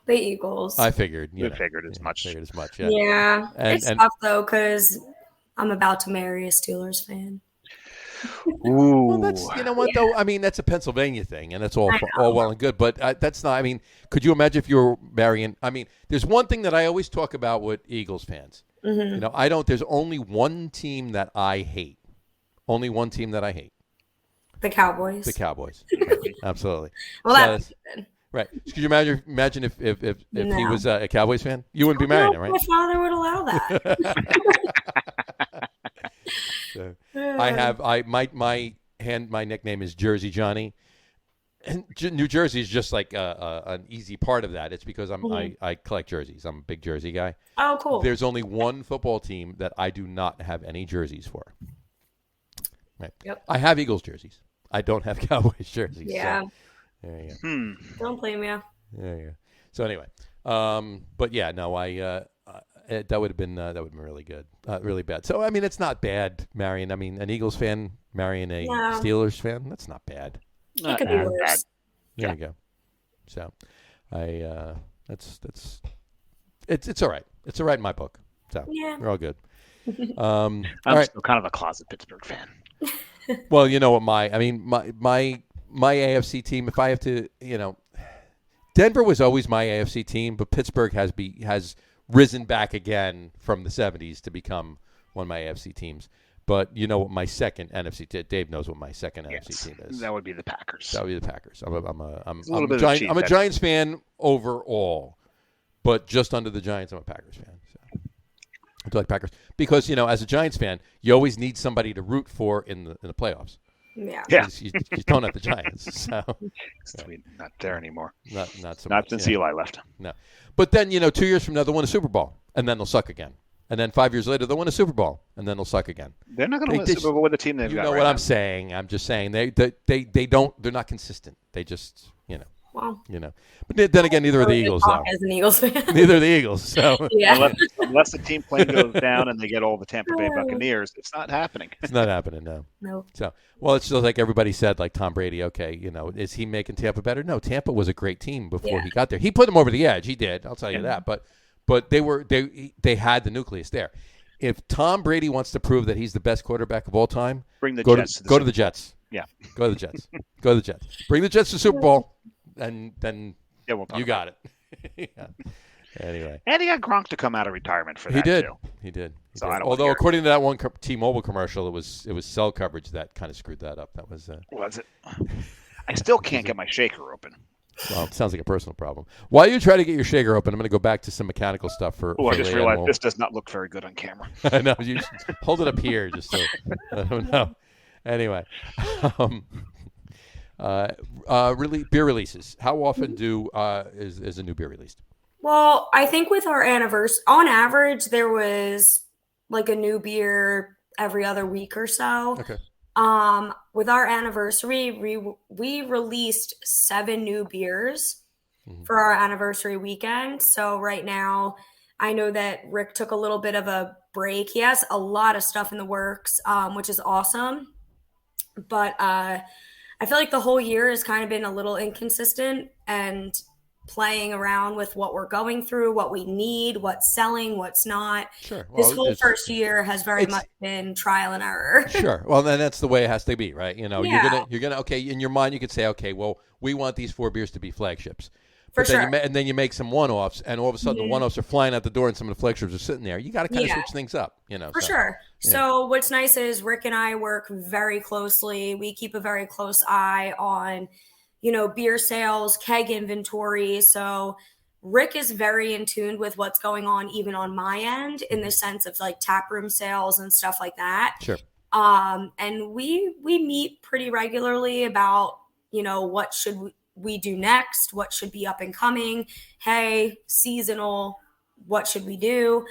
The Eagles. I figured. We figured as much. Yeah. Yeah. It's tough, though, because I'm about to marry a Steelers fan. Ooh. Well, that's though. I mean, that's a Pennsylvania thing, and that's all well and good. But that's not. I mean, could you imagine if you were marrying? I mean, there's one thing that I always talk about with Eagles fans. Mm-hmm. There's only one team that I hate. Only one team that I hate. The Cowboys. The Cowboys. Absolutely. Well, that's good. Right. Could you imagine if he was a Cowboys fan? You wouldn't be marrying him, right? My father would allow that. So, my nickname is Jersey Johnny, and New Jersey is just like an easy part of that. It's because I collect jerseys. I'm a big jersey guy. Oh, cool. There's only one football team that I do not have any jerseys for. Right. Yep. I have Eagles jerseys. I don't have Cowboys jerseys. Yeah. So, there you go. Don't blame you. There you go. So anyway, but yeah, no, that would have been really good, really bad. So I mean, it's not bad marrying. I mean, an Eagles fan marrying a Steelers fan. That's not bad. It could be worse. There you go. So, it's all right. It's all right in my book. So we're all good. I'm still kind of a closet Pittsburgh fan. Well, you know what my AFC team. If I have to, Denver was always my AFC team, but Pittsburgh has risen back again from the 70s to become one of my AFC teams. But you know what my second NFC team, Dave knows what my second NFC team is. That would be the Packers. That would be the Packers. I'm a Giants fan overall, but just under the Giants, I'm a Packers fan. So I do like Packers because as a Giants fan, you always need somebody to root for in the playoffs. Yeah. You don't have the Giants, so not there anymore. Not so much. Not since Eli left. No, but then 2 years from now they'll win a Super Bowl, and then they'll suck again. And then 5 years later they'll win a Super Bowl, and then they'll suck again. They're not going to win a Super Bowl with the team they've got. You know right what now. I'm saying? I'm just saying they don't. They're not consistent. They just Wow. But then again, neither are the Eagles though. As an Eagles fan. Neither are the Eagles. So Yeah. Unless the team plane goes down and they get all the Tampa Bay Buccaneers, it's not happening. it's not happening. No. Nope. So it's just like everybody said, like Tom Brady. Okay, is he making Tampa better? No, Tampa was a great team before he got there. He put them over the edge. He did. I'll tell you that. But they had the nucleus there. If Tom Brady wants to prove that he's the best quarterback of all time, Bring the go Jets to the Jets. Yeah. Go to the Jets. Go to the Jets. Bring the Jets to Super Bowl, and then you got it. Yeah. Anyway. And he got Gronk to come out of retirement for that, too. He did. So I don't Although, care. according to that one T-Mobile commercial, it was cell coverage that kind of screwed that up. That was. Was it? I still can't get my shaker open. Well, it sounds like a personal problem. While you try to get your shaker open, I'm going to go back to some mechanical stuff for. I just Leah, realized this does not look very good on camera. I know. You should hold it up here just so I don't know. Anyway, really beer releases. How often is a new beer released? Well, I think with our anniversary, on average, there was like a new beer every other week or so. Okay. With our anniversary, we released 7 new beers for our anniversary weekend. So right now, I know that Rick took a little bit of a break. He has a lot of stuff in the works, which is awesome. But I feel like the whole year has kind of been a little inconsistent and playing around with what we're going through, what we need, what's selling, what's not. Sure. Well, this whole first year has very much been trial and error. Sure. Well, then that's the way it has to be, right? Yeah. You're gonna okay, in your mind you could say, okay, well, we want these 4 beers to be flagships. For But then sure. and then you make some one-offs, and all of a sudden the one-offs are flying out the door, and some of the flagships are sitting there. You got to kind of switch things up, For sure. Yeah. So what's nice is Rick and I work very closely. We keep a very close eye on, beer sales, keg inventory. So Rick is very in tune with what's going on, even on my end, in the sense of like taproom sales and stuff like that. Sure. And we meet pretty regularly about, what should we do next? What should be up and coming? Hey, seasonal, what should we do?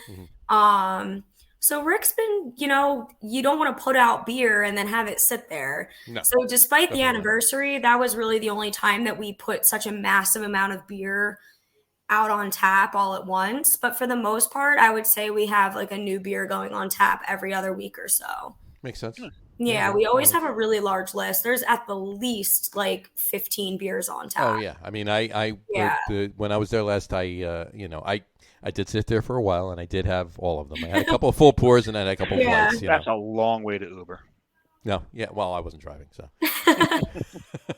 So Rick's been, you don't want to put out beer and then have it sit there. No, so despite the definitely not. anniversary, that was really the only time that we put such a massive amount of beer out on tap all at once. But for the most part, I would say we have like a new beer going on tap every other week or so. Makes sense. Yeah, we always have a really large list. There's at the least like 15 beers on tap. Oh yeah, I mean, when I was there last, I did sit there for a while, and I did have all of them. I had a couple of full pours, and I had a couple of lights. That's a long way to Uber. No, yeah, well, I wasn't driving, so.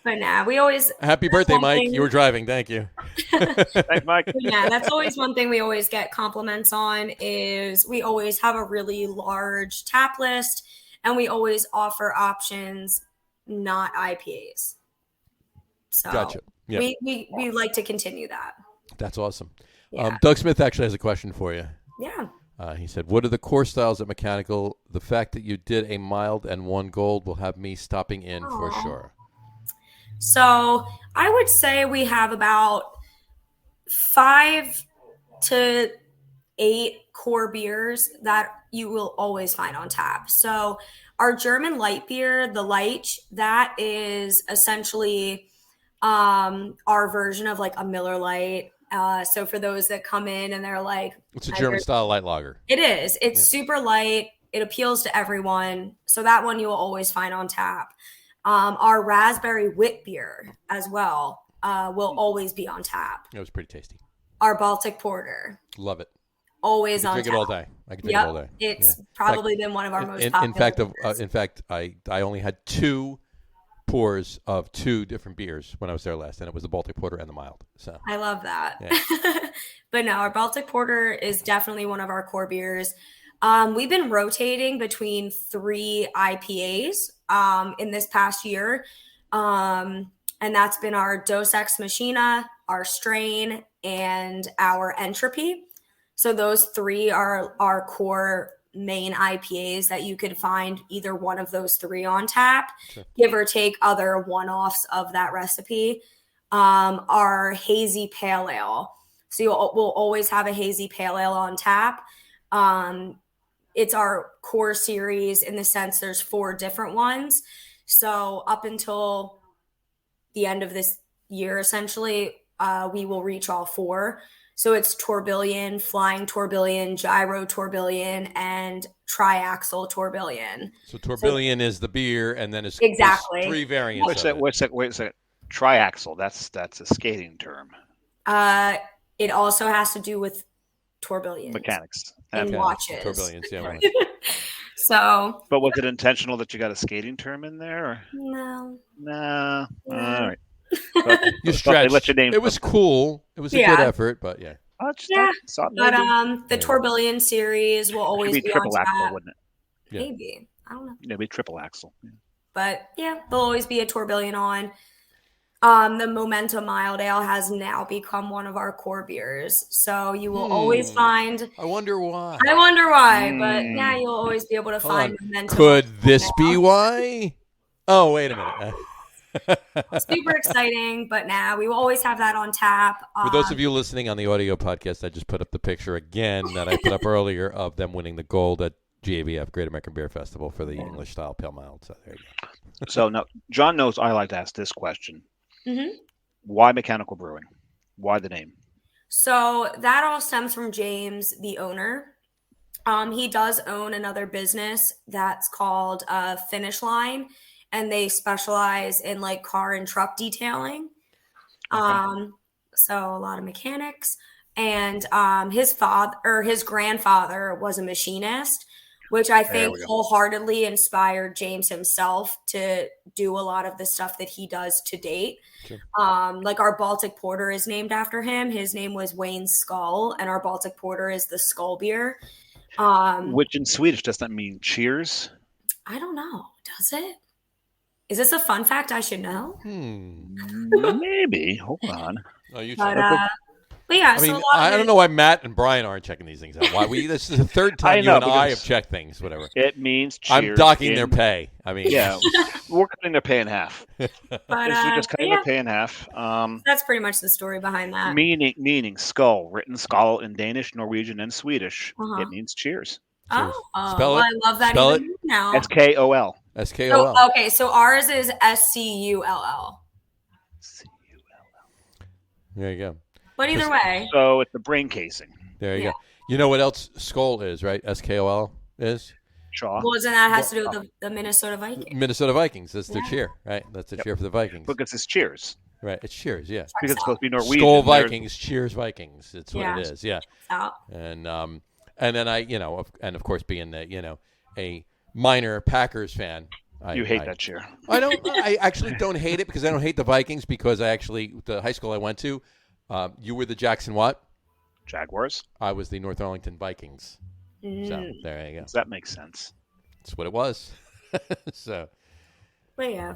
But nah, we always. Happy birthday, Mike! You were driving. Thank you. Thanks, Mike. Yeah, that's always one thing we always get compliments on. Is we always have a really large tap list, and we always offer options, not IPAs. So Gotcha. Yep. we like to continue that. That's awesome. Yeah. Doug Smith actually has a question for you. Yeah. He said, "What are the core styles at Mechanical? The fact that you did a mild and one gold will have me stopping in for sure." So I would say we have about 5 to 8 core beers that you will always find on tap. So our German light beer, the Light, that is essentially our version of like a Miller Lite. So for those that come in and they're like, it's a German style light lager. It is. It's super light. It appeals to everyone. So that one you will always find on tap. Our raspberry wit beer as well will always be on tap. It was pretty tasty. Our Baltic Porter. Love it. Always on tap. Drink it all day. I can drink it all day. It's probably been one of our most popular. In fact, I only had 2 pours of 2 different beers when I was there last, and it was the Baltic Porter and the mild. So I love that. Yeah. But no, our Baltic Porter is definitely one of our core beers. We've been rotating between 3 IPAs in this past year. And that's been our Dos Ex Machina, our Strain, and our Entropy. So those 3 are our core main IPAs that you could find either one of those 3 on tap, Sure. give or take other one-offs of that recipe. Our hazy pale ale. So we'll always have a hazy pale ale on tap. It's our core series in the sense there's 4 different ones. So up until the end of this year, essentially, we will reach all 4. So it's tourbillon, flying tourbillon, gyro tourbillon, and triaxle tourbillon. So tourbillon is the beer, and then it's Exactly. there's 3 variants. Wait a second. Triaxle. That's a skating term. It also has to do with tourbillons. Mechanics. And watches. Tourbillons, yeah. Right. So. But was it intentional that you got a skating term in there? Or? No. Nah. All right. But, You stretched. let your name It was cool. It was a good effort, but yeah. But the tourbillon series will always be triple on axle, tap. wouldn't it? Yeah. Maybe. I don't know. It'd be triple axle. But yeah, there'll always be a tourbillon on. The Momentum Mild Ale has now become one of our core beers. So you will always find. I wonder why. But yeah, you'll always be able to Hold find on. Momentum. Could this be why? Oh, wait a minute. Super exciting, but we will always have that on tap. For those of you listening on the audio podcast, I just put up the picture again that I put up earlier of them winning the gold at GABF, Great American Beer Festival, for the English style pale mild. So there you go. So now John knows I like to ask this question. Mm-hmm. Why Mechanical Brewing? Why the name? So that all stems from James, the owner. He does own another business that's called Finish Line, and they specialize in like car and truck detailing. Okay. So a lot of mechanics. And his grandfather was a machinist, which I think wholeheartedly inspired James himself to do a lot of the stuff that he does to date. Sure. Like our Baltic Porter is named after him. His name was Wayne Skull, and our Baltic Porter is the Skull beer. Which in Swedish does that mean cheers? I don't know. Does it? Is this a fun fact I should know? Maybe. Hold on. Oh, you But, should. but yeah, I so a mean, lot I of don't it- know why Matt and Brian aren't checking these things out. Why this is the third time you know, and I because have checked things, whatever. It means I'm cheers docking in- their pay. I mean, Yeah, we're cutting their pay in half. But, We're just cutting yeah, their pay in half. that's pretty much the story behind that. Meaning skull, written skull in Danish, Norwegian, and Swedish. Uh-huh. It means cheers. Oh, Spell well, it. I love that Spell even more now. SKOL. SKOL. So, okay, so ours is SCULL. There you go. But either way, So it's the brain casing. There you Yeah. go. You know what else skull is, right? SKOL is Shaw. well, then that has to do with the Minnesota Vikings. Minnesota Vikings. That's their Yeah. cheer, right? That's the cheer for the Vikings. Because it's cheers. Right. It's cheers, yeah. Because it's supposed to be Norwegian. Skull They're- Vikings, cheers Vikings. It's what Yeah. it is, yeah. Out. And then I, and of course being a minor Packers fan, You hate that cheer. I actually don't hate it because I don't hate the Vikings because the high school I went to, you were the Jackson what? Jaguars. I was the North Arlington Vikings. So there you go. So that makes sense. That's what it was. so But yeah.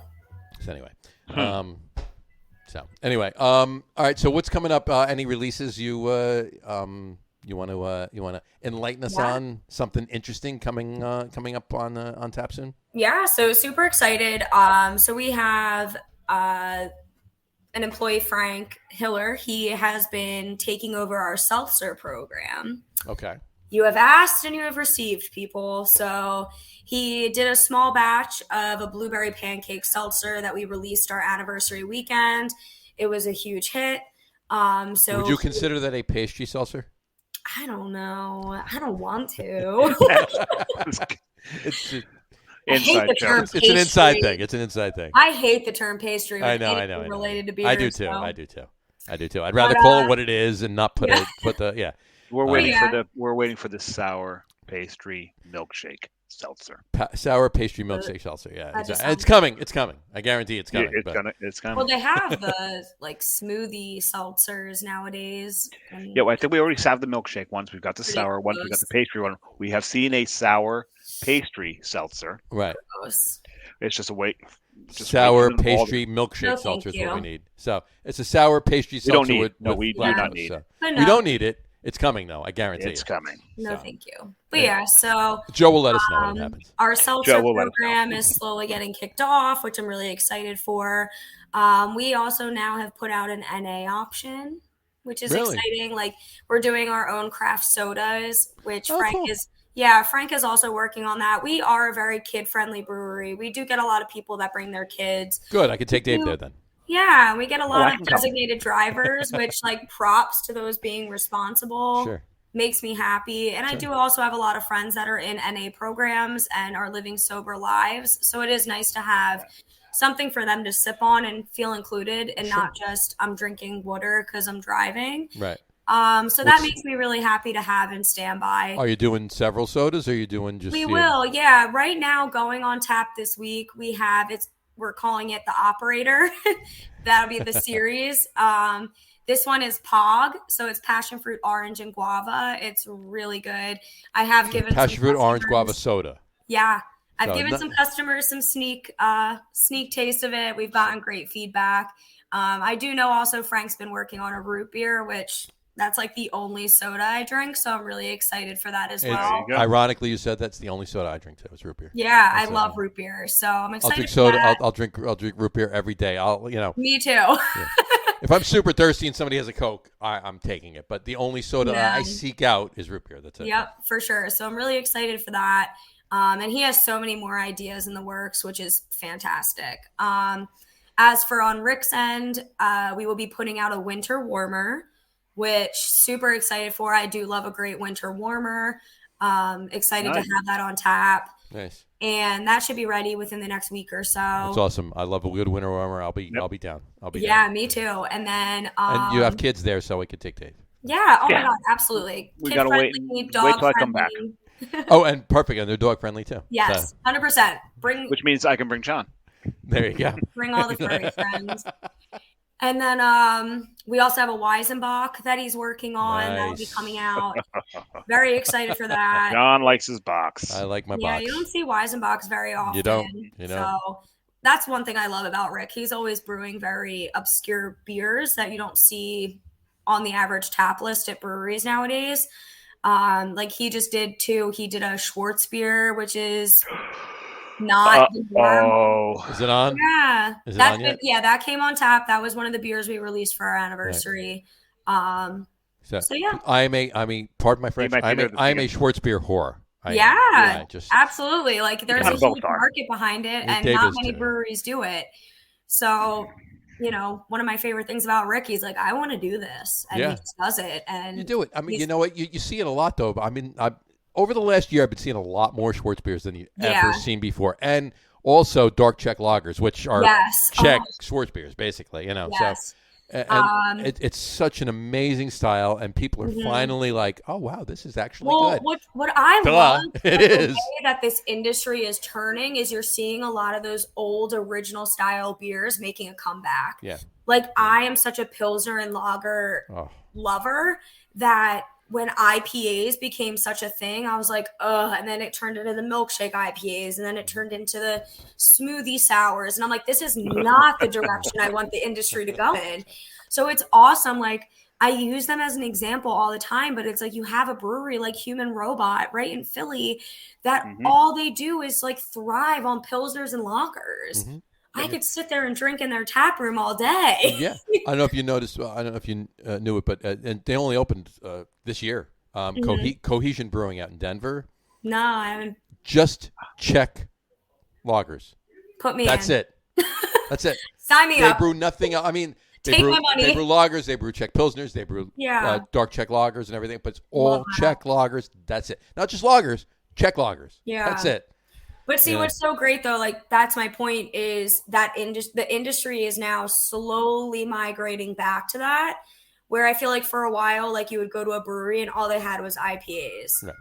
anyway, all right. So what's coming up? Any releases you want to enlighten us on? Something interesting coming up on tap soon? Yeah, so super excited. So we have an employee, Frank Hiller. He has been taking over our seltzer program. Okay. You have asked and you have received, people. So he did a small batch of a blueberry pancake seltzer that we released our anniversary weekend. It was a huge hit. So Would you consider that a pastry seltzer? I don't know. I don't want to. It's I hate the term it's an inside pastry. thing. It's an inside thing. I hate the term pastry. I with know. anything related to beer. I do too. So. I do too. I'd rather call it what it is and not put the. We're waiting Yeah. We're waiting for the sour pastry milkshake seltzer. Sour pastry milkshake seltzer. Yeah, That just it's sounds- coming. It's coming. I guarantee it's coming. It's coming. Well, they have the smoothie seltzers nowadays. Yeah, well, I think we already have the milkshake ones. We've got the Pretty sour ones. We've got close. the pastry one. We have seen a sour pastry seltzer. Right. Gross. It's just a wait. Sour wait for them all pastry milkshake No, seltzer is thank what we you. need. So it's a sour pastry We seltzer. don't need it. No, we do not need it. But We no. don't need it. It's coming though. I guarantee It's you. coming. No, So. thank you. But yeah, so Joe will let us know when it happens. our seltzer Joe will let us know. program is slowly getting kicked off, which I'm really excited for. We also now have put out an NA option, which is Really? exciting. Like we're doing our own craft sodas, which Oh, Frank cool. is. Yeah, Frank is also working on that. We are a very kid-friendly brewery. We do get a lot of people that bring their kids. Good. I could take Dave there then. Yeah, we get a I lot of can come. designated drivers, which props to those being responsible. Sure. Makes me happy. And I do also have a lot of friends that are in NA programs and are living sober lives. So it is nice to have something for them to sip on and feel included and not just I'm drinking water because I'm driving. Right. So that makes me really happy to have and stand by. Are you doing several sodas or are you doing just We will, yeah. Right now, going on tap this week, we're calling it the Operator. That'll be the series. This one is Pog, so it's passion fruit, orange, and guava. It's really good. I have given passion some fruit orange customers- guava soda? Yeah, I've So given not- some customers some sneak taste of it. We've gotten great feedback. I do know also Frank's been working on a root beer, which that's the only soda I drink. So I'm really excited for that as It's- well. you go. Ironically, you said that's the only soda I drink too. It's root beer. Yeah, I That's love it. root beer. So I'm I'll excited drink for soda. that. I'll drink root beer every day. Me too. If I'm super thirsty and somebody has a Coke, I'm taking it. But the only soda Yeah. I seek out is root beer. That's it. Yep, for sure. So I'm really excited for that. And he has so many more ideas in the works, which is fantastic. As for on Rick's end, we will be putting out a winter warmer, which super excited for. I do love a great winter warmer. Excited to Nice. have that on tap. Nice. And that should be ready within the next week or so. That's awesome. I love a good winter warmer. I'll be down. I'll be Yeah, down. me too. And then And you have kids there, so we could take Dave. yeah, oh Yeah. my god, absolutely. We gotta wait Kid-friendly, till I come back. dog-friendly. Oh, and perfect. And they're dog friendly too. Yes, So, 100%. Bring Which means I can bring John. there you go. bring all the furry friends. And then we also have a Weizenbach that he's working on. That'll be Nice. coming out. Very excited for that. John likes his box. I like my Yeah, box. you don't see Weizenbachs very often. You don't. So that's one thing I love about Rick. He's always brewing very obscure beers that you don't see on the average tap list at breweries nowadays. Like he just did too. He did a Schwartz beer, which is not the norm. Is it on? Yeah, Is it on yet? Yeah, that came on tap. That was one of the beers we released for our anniversary. So yeah, pardon my French. I'm a Schwartz beer whore. Absolutely. Like there's a huge market behind it, and not many breweries do it. So, one of my favorite things about Rick, he's like, I want to do this, and he just does it. And you do it. I mean, you know what? You see it a lot though. I mean, over the last year, I've been seeing a lot more Schwartz beers than you've ever seen before, and also dark Czech lagers, which are Czech Schwartz beers, basically. So. And it's such an amazing style, and people are finally like, "Oh wow, this is actually good." What I love it the is way that this industry is turning is you're seeing a lot of those old original style beers making a comeback. Yeah, like I am such a Pilsner and lager lover that when IPAs became such a thing, I was like, ugh. And then it turned into the milkshake IPAs, and then it turned into the smoothie sours. And I'm like, this is not the direction I want the industry to go in. So it's awesome. Like I use them as an example all the time, but it's like you have a brewery like Human Robot right in Philly that all they do is like thrive on Pilsners and lagers. I could sit there and drink in their tap room all day. Yeah. I don't know if you noticed. I don't know if you knew it, but and they only opened this year. Cohesion Brewing out in Denver. No, I haven't. Just Czech lagers. Put me That's in. it. That's it. Sign me up. They brew nothing else. I mean, Take my money. They brew lagers. They brew Czech Pilsners. They brew dark Czech lagers and everything. But it's all Czech lagers. That's it. Not just lagers. Czech lagers. Yeah. That's it. But see, what's so great though, like that's my point, is that the industry is now slowly migrating back to that, where I feel like for a while, like you would go to a brewery and all they had was IPAs. Right.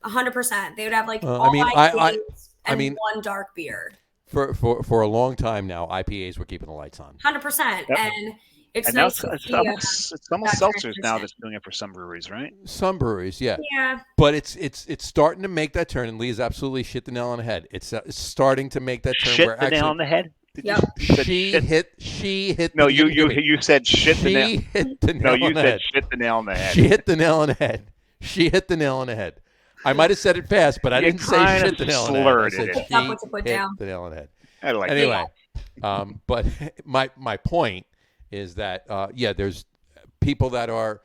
100%. They would have like all IPAs and one dark beer. For a long time now, IPAs were keeping the lights on. 100%. Yep. And it's nice it's almost seltzers now that's doing it for some breweries, right? Some breweries, yeah. Yeah. But it's starting to make that turn, and Leah's absolutely hit the nail on the head. It's starting to make that turn. Nail on the head? Yep. She hit. No, you said shit the nail. She hit the nail on the head. No, you said shit the nail on the head. She hit the nail on the head. She hit the nail on the head. I might have said it fast, but I didn't say shit the nail on the head. I said she hit the nail on the head. I like anyway, but my point is that there's people that are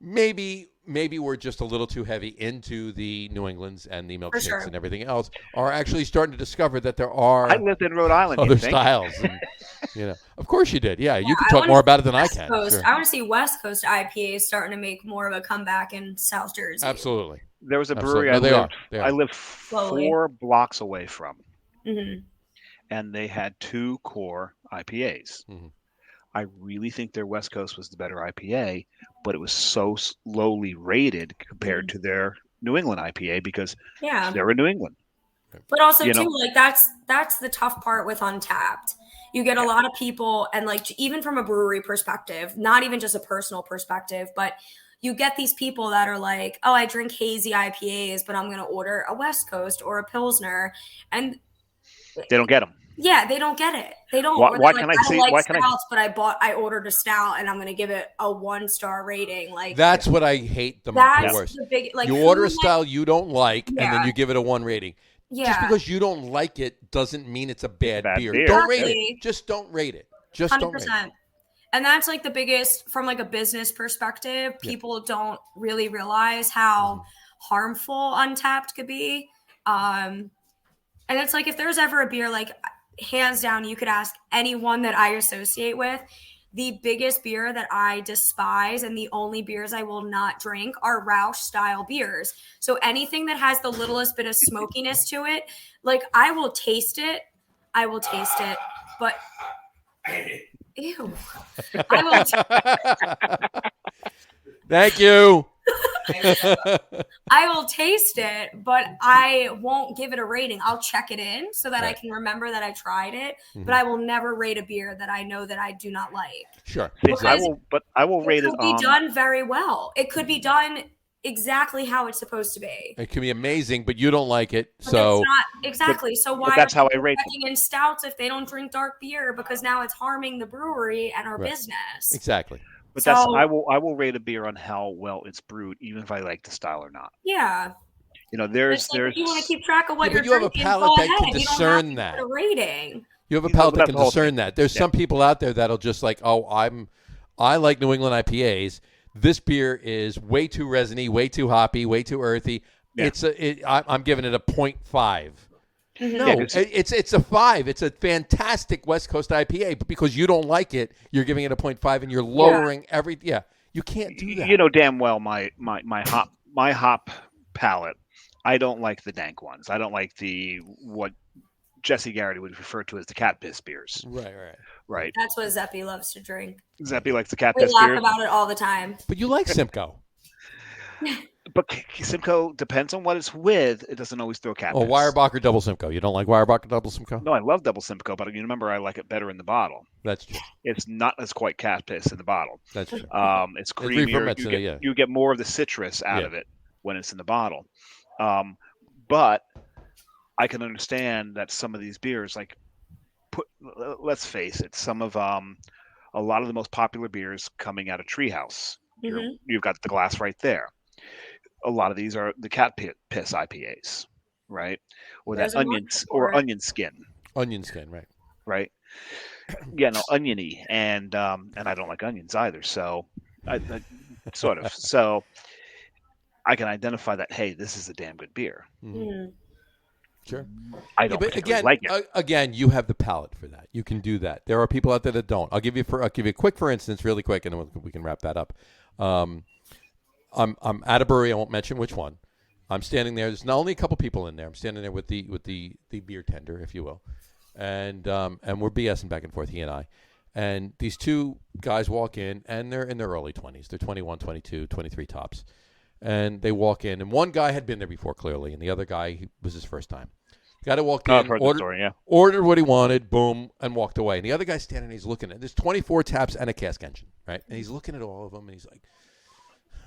maybe we're just a little too heavy into the New Englands and the milkshakes and everything else, are actually starting to discover that there are. I lived in Rhode Island. Other styles, and, of course you did. Yeah, you can talk more about it than I can. Sure. I want to see West Coast IPAs starting to make more of a comeback in South Jersey. Absolutely. There was a brewery I lived 4 blocks away from, and they had 2 core IPAs. I really think their West Coast was the better IPA, but it was so lowly rated compared to their New England IPA because they're in New England. But also like that's the tough part with Untapped. You get a lot of people, and like even from a brewery perspective, not even just a personal perspective, but you get these people that are like, oh, I drink hazy IPAs, but I'm going to order a West Coast or a Pilsner, and they don't get them. Yeah, they don't get it. They don't. Why can I see? Why can stouts, but I ordered a stout, and I'm going to give it a 1-star rating. Like that's what I hate the worst. You order a style you don't like, and then you give it a 1 rating. Yeah. Just because you don't like it doesn't mean it's a bad beer. Don't rate it. Just don't rate it. Just 100%. Don't rate it. And that's like the biggest, from like a business perspective, people don't really realize how harmful Untapped could be. And it's like, if there's ever a beer, like hands down, you could ask anyone that I associate with, the biggest beer that I despise and the only beers I will not drink are Rausch style beers. So anything that has the littlest bit of smokiness to it, like I will taste it, but ew. Thank you. I will taste it, but I won't give it a rating. I'll check it in so that I can remember that I tried it, but I will never rate a beer that I know that I do not like. Sure. I will rate it. It could be done very well. It could be done exactly how it's supposed to be. It can be amazing, but you don't like it. But So that's not exactly. So why that's are how I people rate them. checking in stouts if they don't drink dark beer? Because now it's harming the brewery and our Right. business. exactly. But So, that's I will rate a beer on how well it's brewed, even if I like the style or not. yeah. You know, there's It's like if you want to keep track of Yeah, what you're but you have a drinking, palate go that can ahead. You don't have discern to that. put a rating. You have a You know, palate that that's can the whole discern thing. that. There's Yeah. some people out there that'll just like, oh, I like New England IPAs. This beer is way too resiny, way too hoppy, way too earthy. Yeah. I'm giving it a 0.5. Mhm. No, Yeah, 'cause- it's a 5. It's a fantastic West Coast IPA, but because you don't like it, you're giving it a 0.5, and you're lowering every. Yeah, you can't do that. You know damn well my hop palate. I don't like the dank ones. I don't like what Jesse Garrity would refer to as the cat piss beers. Right. Right. That's what Zeppy loves to drink. Zeppy likes the cat We piss laugh beers. about it all the time. But you like Simcoe. But Simcoe depends on what it's with. It doesn't always throw cat Oh, piss. Weyerbacher Double Simcoe. You don't like Weyerbacher Double Simcoe? No, I love double Simcoe, but you remember I like it better in the bottle. That's true. It's not as quite cat piss in the bottle. That's true. It's creamier. re-ferments it, yeah. You get more of the citrus out Yeah. of it when it's in the bottle. But I can understand that some of these beers, like, let's face it, some of a lot of the most popular beers coming out of Treehouse. Mhm. You've got the glass right there. A lot of these are the cat piss IPAs, right? Or There's that a onion market or for it. onion skin, Onion skin, right? right? Yeah, no, oniony, and I don't like onions either. So, I sort of. So, I can identify that. Hey, this is a damn good beer. Mm. Sure. I Yeah, don't but particularly again, like it. again, you have the palate for that. You can do that. There are people out there that don't. I'll give you a quick for instance, really quick, and then we can wrap that up. I'm at a brewery. I won't mention which one. I'm standing there. There's not only a couple people in there. I'm standing there with the beer tender, if you will, and we're BSing back and forth, he and I. And these two guys walk in, and they're in their early 20s. They're 21, 22, 23 tops. And they walk in, and one guy had been there before, clearly, and the other guy was his first time. The guy that walked in, I've heard the story, yeah. ordered what he wanted, boom, and walked away. And the other guy's standing, and he's looking at. There's 24 taps and a cask engine, right? And he's looking at all of them, and he's like,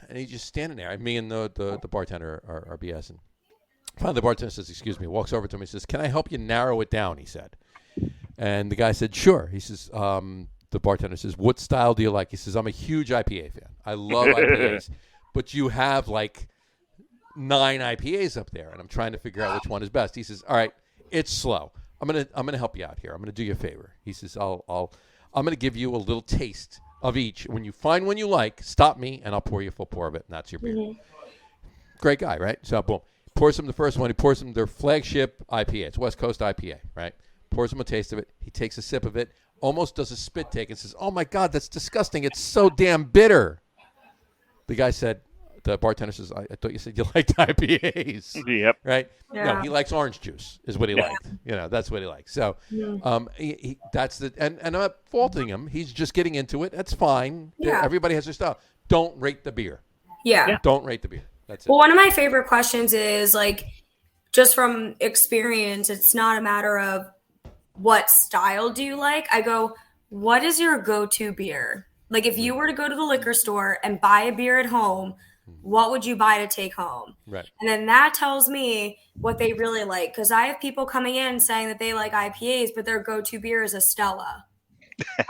and he's just standing there. Me and the bartender are BSing. Finally, the bartender says, "Excuse me," walks over to him. He says, "Can I help you narrow it down?" He said. And the guy said, "Sure." He says, the bartender says, "What style do you like?" He says, "I'm a huge IPA fan. I love IPAs, but you have like 9 IPAs up there, and I'm trying to figure out which one is best." He says, "All right, it's slow. I'm gonna help you out here. I'm gonna do you a favor." He says, I'm gonna give you a little taste of each. When you find one you like, stop me, and I'll pour you a full pour of it, and that's your beer." Mhm. Great guy, right? So boom, pours him the first one. He pours him their flagship IPA. It's West Coast IPA, right? Pours him a taste of it. He takes a sip of it, almost does a spit take, and says, "Oh my God, that's disgusting. It's so damn bitter." The guy said, the bartender says, I thought you said you liked IPAs. Yep. Right? Yeah. No, he likes orange juice is what he Yeah. liked. You know, that's what he likes. So Yeah. that's the and I'm not faulting him. He's just getting into it. That's fine. Yeah. Everybody has their style. Don't rate the beer. Yeah. Don't rate the beer. That's it. Well, one of my favorite questions is like, just from experience, it's not a matter of what style do you like. I go, what is your go-to beer? Like, if you were to go to the liquor store and buy a beer at home, what would you buy to take home? Right. And then that tells me what they really like. Because I have people coming in saying that they like IPAs, but their go-to beer is a Stella.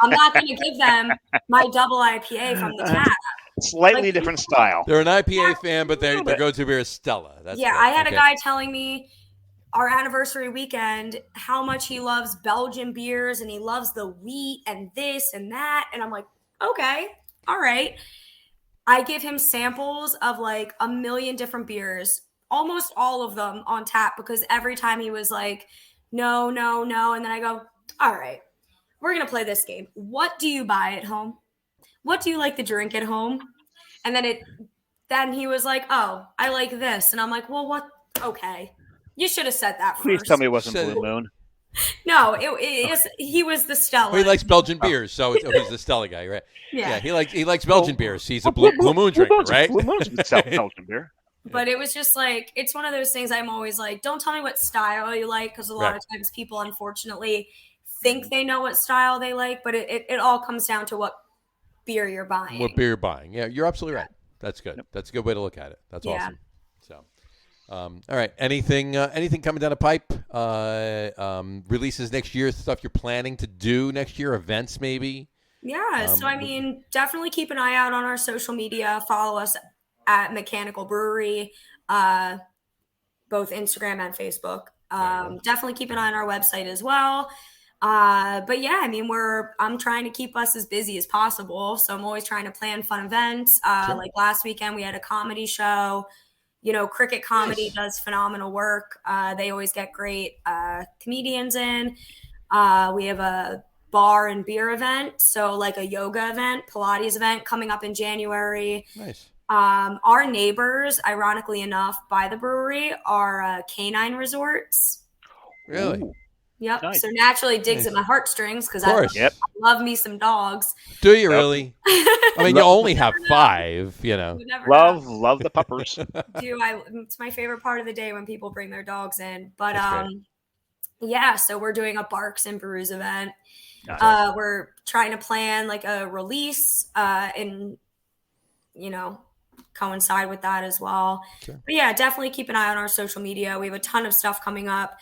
I'm not going to give them my double IPA from the tap. Slightly Like, different style. They're an IPA fan, but their go-to beer is Stella. That's Yeah, good. I had Okay. a guy telling me our anniversary weekend how much he loves Belgian beers and he loves the wheat and this and that. And I'm like, okay, all right. I give him samples of like a million different beers, almost all of them on tap, because every time he was like, no, no, no. And then I go, all right, we're going to play this game. What do you buy at home? What do you like to drink at home? And then he was like, oh, I like this. And I'm like, well, what? Okay. You should have said that first. Please tell me it wasn't Said- Blue Moon. No, he was the Stella. Well, he likes Belgian beers, so he's the Stella guy, right? Yeah. he likes Belgian beers. He's a Blue Moon drinker, right? Blue Moon's Belgian beer. But it was just like, it's one of those things I'm always like, don't tell me what style you like, because a lot Right. of times people unfortunately think they know what style they like, but it all comes down to what beer you're buying. What beer you're buying? Yeah, you're absolutely right. That's good. Yep. That's a good way to look at it. That's Yeah. awesome. So, all right. Anything coming down the pipe? Releases next year, stuff you're planning to do next year, events maybe? Yeah. So, I mean, definitely keep an eye out on our social media. Follow us at Mechanical Brewery, both Instagram and Facebook. Definitely keep an eye on our website as well. But yeah, I mean, I'm trying to keep us as busy as possible. So I'm always trying to plan fun events. Like last weekend, we had a comedy show. Cricket Comedy does phenomenal work. They always get great comedians in. We have a bar and beer event. So like a yoga event, Pilates event coming up in January. Nice. Our neighbors, ironically enough, by the brewery are canine resorts. Really? Ooh. Yep. Nice. So naturally it digs at my heartstrings because Of course. I love me some dogs. Do you really? I mean, you only have 5, You never Love the puppers. It's my favorite part of the day when people bring their dogs in. But That's great. yeah, so we're doing a Barks and Brews event. Nice. We're trying to plan like a release and coincide with that as well. Sure. But yeah, definitely keep an eye on our social media. We have a ton of stuff coming up.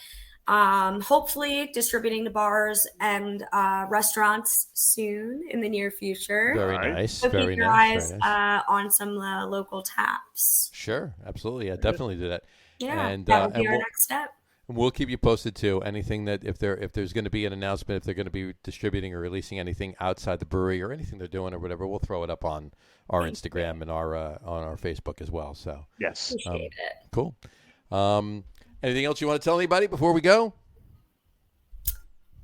Hopefully distributing to bars and restaurants soon in the near future. Very All right. nice. So Very keep your nice. eyes Very nice. on some local taps. Sure. Absolutely. Yeah, definitely do that. Yeah, And, that would be and our we'll- next step. We'll keep you posted too. Anything that if there's going to be an announcement, if they're going to be distributing or releasing anything outside the brewery or anything they're doing or whatever, we'll throw it up on our Instagram and on our Facebook as well. So Yes. Appreciate it. cool. Anything else you want to tell anybody before we go?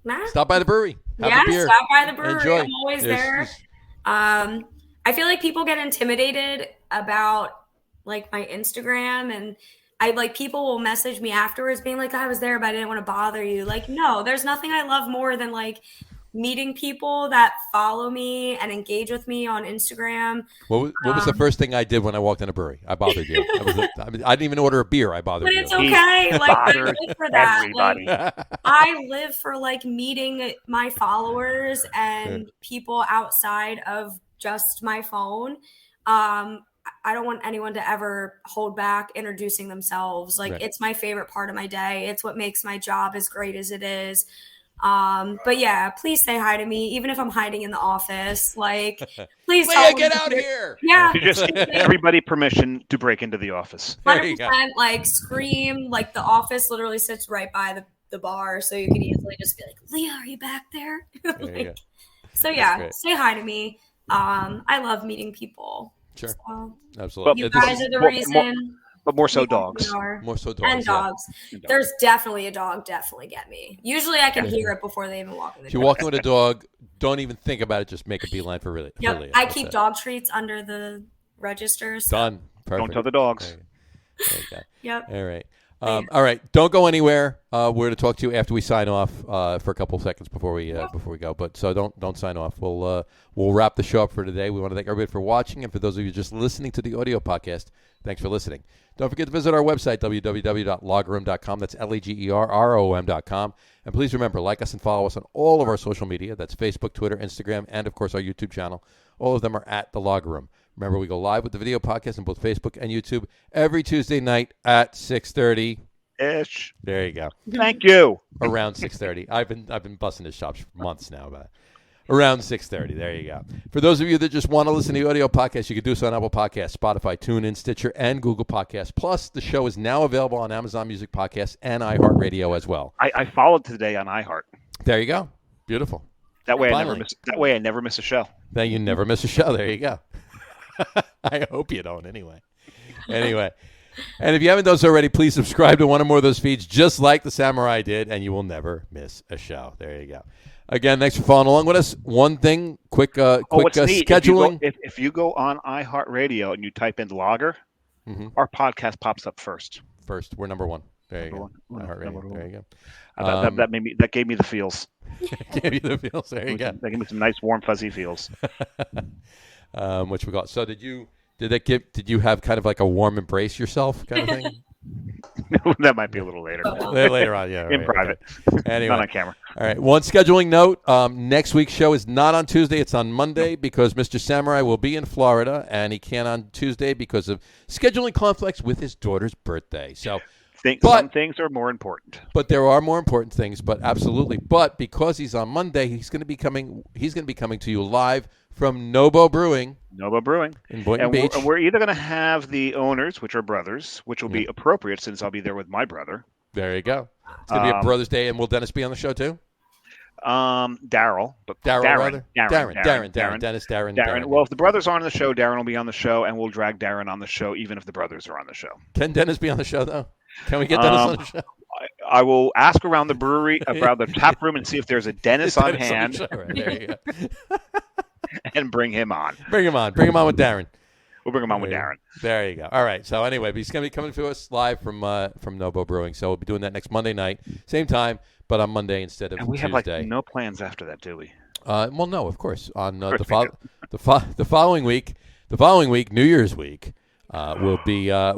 Nah. Stop by the brewery. Have Yeah, a beer. stop by the brewery. Enjoy. I'm always There's- there. I feel like people get intimidated about like my Instagram, and people will message me afterwards being like, I was there, but I didn't want to bother you. Like, no, there's nothing I love more than like meeting people that follow me and engage with me on Instagram. What was the first thing I did when I walked in a brewery? I bothered you. I didn't even order a beer. I bothered But you. it's okay. Like, I bothers live for that. everybody. Like, I live for like meeting my followers and people outside of just my phone. I don't want anyone to ever hold back introducing themselves. Like, Right. It's my favorite part of my day. It's what makes my job as great as it is. But yeah, please say hi to me, even if I'm hiding in the office. Like, please Leah, me get to out do- here. Yeah. You just give everybody permission to break into the office. There you go. 100% like scream. Like, the office literally sits right by the bar, so you can easily just be like, Leah, are you back there? There you go. So yeah, great. say hi to me. I love meeting people. Sure. So Absolutely. you This guys is are the more- reason. But more so we dogs. are. more so dogs. And yeah. dogs. There's definitely a dog. Definitely get me. Usually I can hear it before they even walk in the If you're door. walking with a dog, don't even think about it. Just make a beeline for Leah. Yep. I keep dog treats under the registers. Done. Perfect. Don't tell the dogs. There you go. Yep. All right. Yeah. All right. Don't go anywhere. We're going to talk to you after we sign off for a couple seconds before we go. But so don't sign off. We'll wrap the show up for today. We want to thank everybody for watching, and for those of you just listening to the audio podcast, thanks for listening. Don't forget to visit our website, www.logrom.com. That's LAGERROM.com. And please remember, like us and follow us on all of our social media. That's Facebook, Twitter, Instagram, and, of course, our YouTube channel. All of them are at The Log Room. Remember, we go live with the video podcast on both Facebook and YouTube every Tuesday night at 6:30. Ish. There you go. Thank you. Around 6:30. I've been busting his chops for months now, but around 6:30. There you go. For those of you that just want to listen to the audio podcast, you can do so on Apple Podcasts, Spotify, TuneIn, Stitcher, and Google Podcasts. Plus, the show is now available on Amazon Music Podcasts and iHeartRadio as well. I followed today on iHeart. There you go. Beautiful. That way Finally. I never miss a show. Then you never miss a show. There you go. I hope you don't anyway. Anyway. And if you haven't done so already, please subscribe to one or more of those feeds, just like the Samurai did, and you will never miss a show. There you go. Again, thanks for following along with us. One thing, quick What's neat, scheduling. If you go on iHeartRadio and you type in Logger, our podcast pops up first. First, we're number one. There you go. Number iHeartRadio. one. There you go. That gave me the feels. Gave you the feels. There you go. That gave me some nice warm fuzzy feels. Which we got. So did you have kind of like a warm embrace yourself kind of thing? That might be a little later. Later on, yeah. In right, private. okay. Anyway. Not on camera. All right. One scheduling note. Next week's show is not on Tuesday. It's on Monday because Mr. Samurai will be in Florida, and he can't on Tuesday because of scheduling conflicts with his daughter's birthday. So, some things are more important. But there are more important things, but absolutely. But because he's on Monday, he's going to be coming to you live from Nobo Brewing. Nobo Brewing. In Boynton Beach. And we're either going to have the owners, which are brothers, which will be appropriate since I'll be there with my brother. There you go. It's going to be a Brothers Day, and will Dennis be on the show too? Darren. Well, if the brothers aren't on the show, Darren will be on the show, and we'll drag Darren on the show, even if the brothers are on the show. Can Dennis be on the show, though? Can we get Dennis on the show? I will ask around the brewery, around the tap room, and see if there's a Dennis on hand. Right, there you go. And bring him on. Bring him on with Darren. We'll bring him on with Darren. There you go. All right. So anyway, he's going to be coming to us live from Nobo Brewing. So we'll be doing that next Monday night, same time, but on Monday instead of Tuesday. And we have like no plans after that, do we? Well, no, of course. On the following week, New Year's week, will be our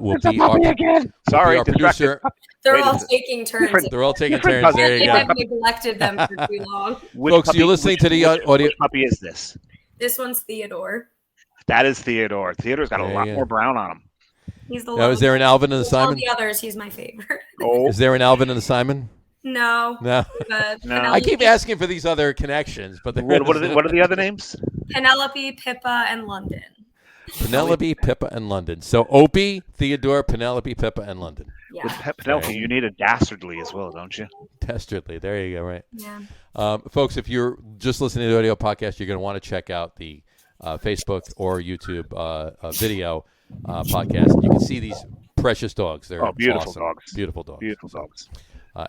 producer. They're all taking turns. They're all taking turns. There you go. I've neglected them for too long. Folks, you're listening to the audio. Which puppy is this? This one's Theodore. That is Theodore. Theodore's got a lot more brown on him. He's the Now, is there an Alvin and a Simon? All the others, he's my favorite. Is there an Alvin and a Simon? No. No. I keep asking for these other connections, but what are the other names? Penelope, Pippa, and London. Penelope, Pippa, and London. So Opie, Theodore, Penelope, Pippa, and London. Yeah. With Penelope, you need a dastardly as well, don't you? Dastardly. There you go. Right. Yeah. Folks, if you're just listening to the audio podcast, you're going to want to check out the Facebook or YouTube video podcast. You can see these precious dogs. They're beautiful awesome. dogs. Beautiful dogs. Beautiful dogs.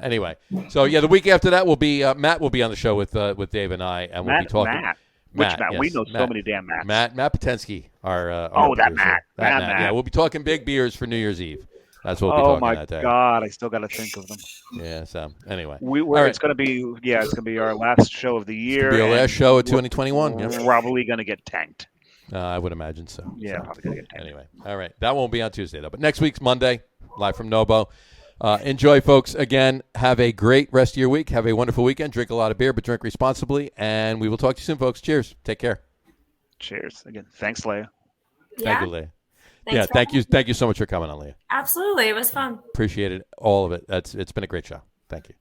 Anyway, so the week after that will be Matt will be on the show with Dave and I, and we'll be talking. Matt. Yes, we know so many damn Matts. Matt Patensky, our that producer. Matt. Yeah, we'll be talking big beers for New Year's Eve. That's what we'll be talking that day. Oh my God, I still got to think of them. Yeah. So anyway, it's going to be our last show of the year. It's gonna be our last show of 2021. We're probably going to get tanked. I would imagine so. Yeah, probably going to get tanked. Anyway, all right, that won't be on Tuesday though. But next week's Monday, live from Nobo. Enjoy, folks. Again, have a great rest of your week. Have a wonderful weekend. Drink a lot of beer, but drink responsibly. And we will talk to you soon, folks. Cheers. Take care. Cheers. Again, thanks, Leah. Thank you, Leah. Thank you so much for coming on, Leah. Absolutely. It was fun. Appreciated all of it. It's been a great show. Thank you.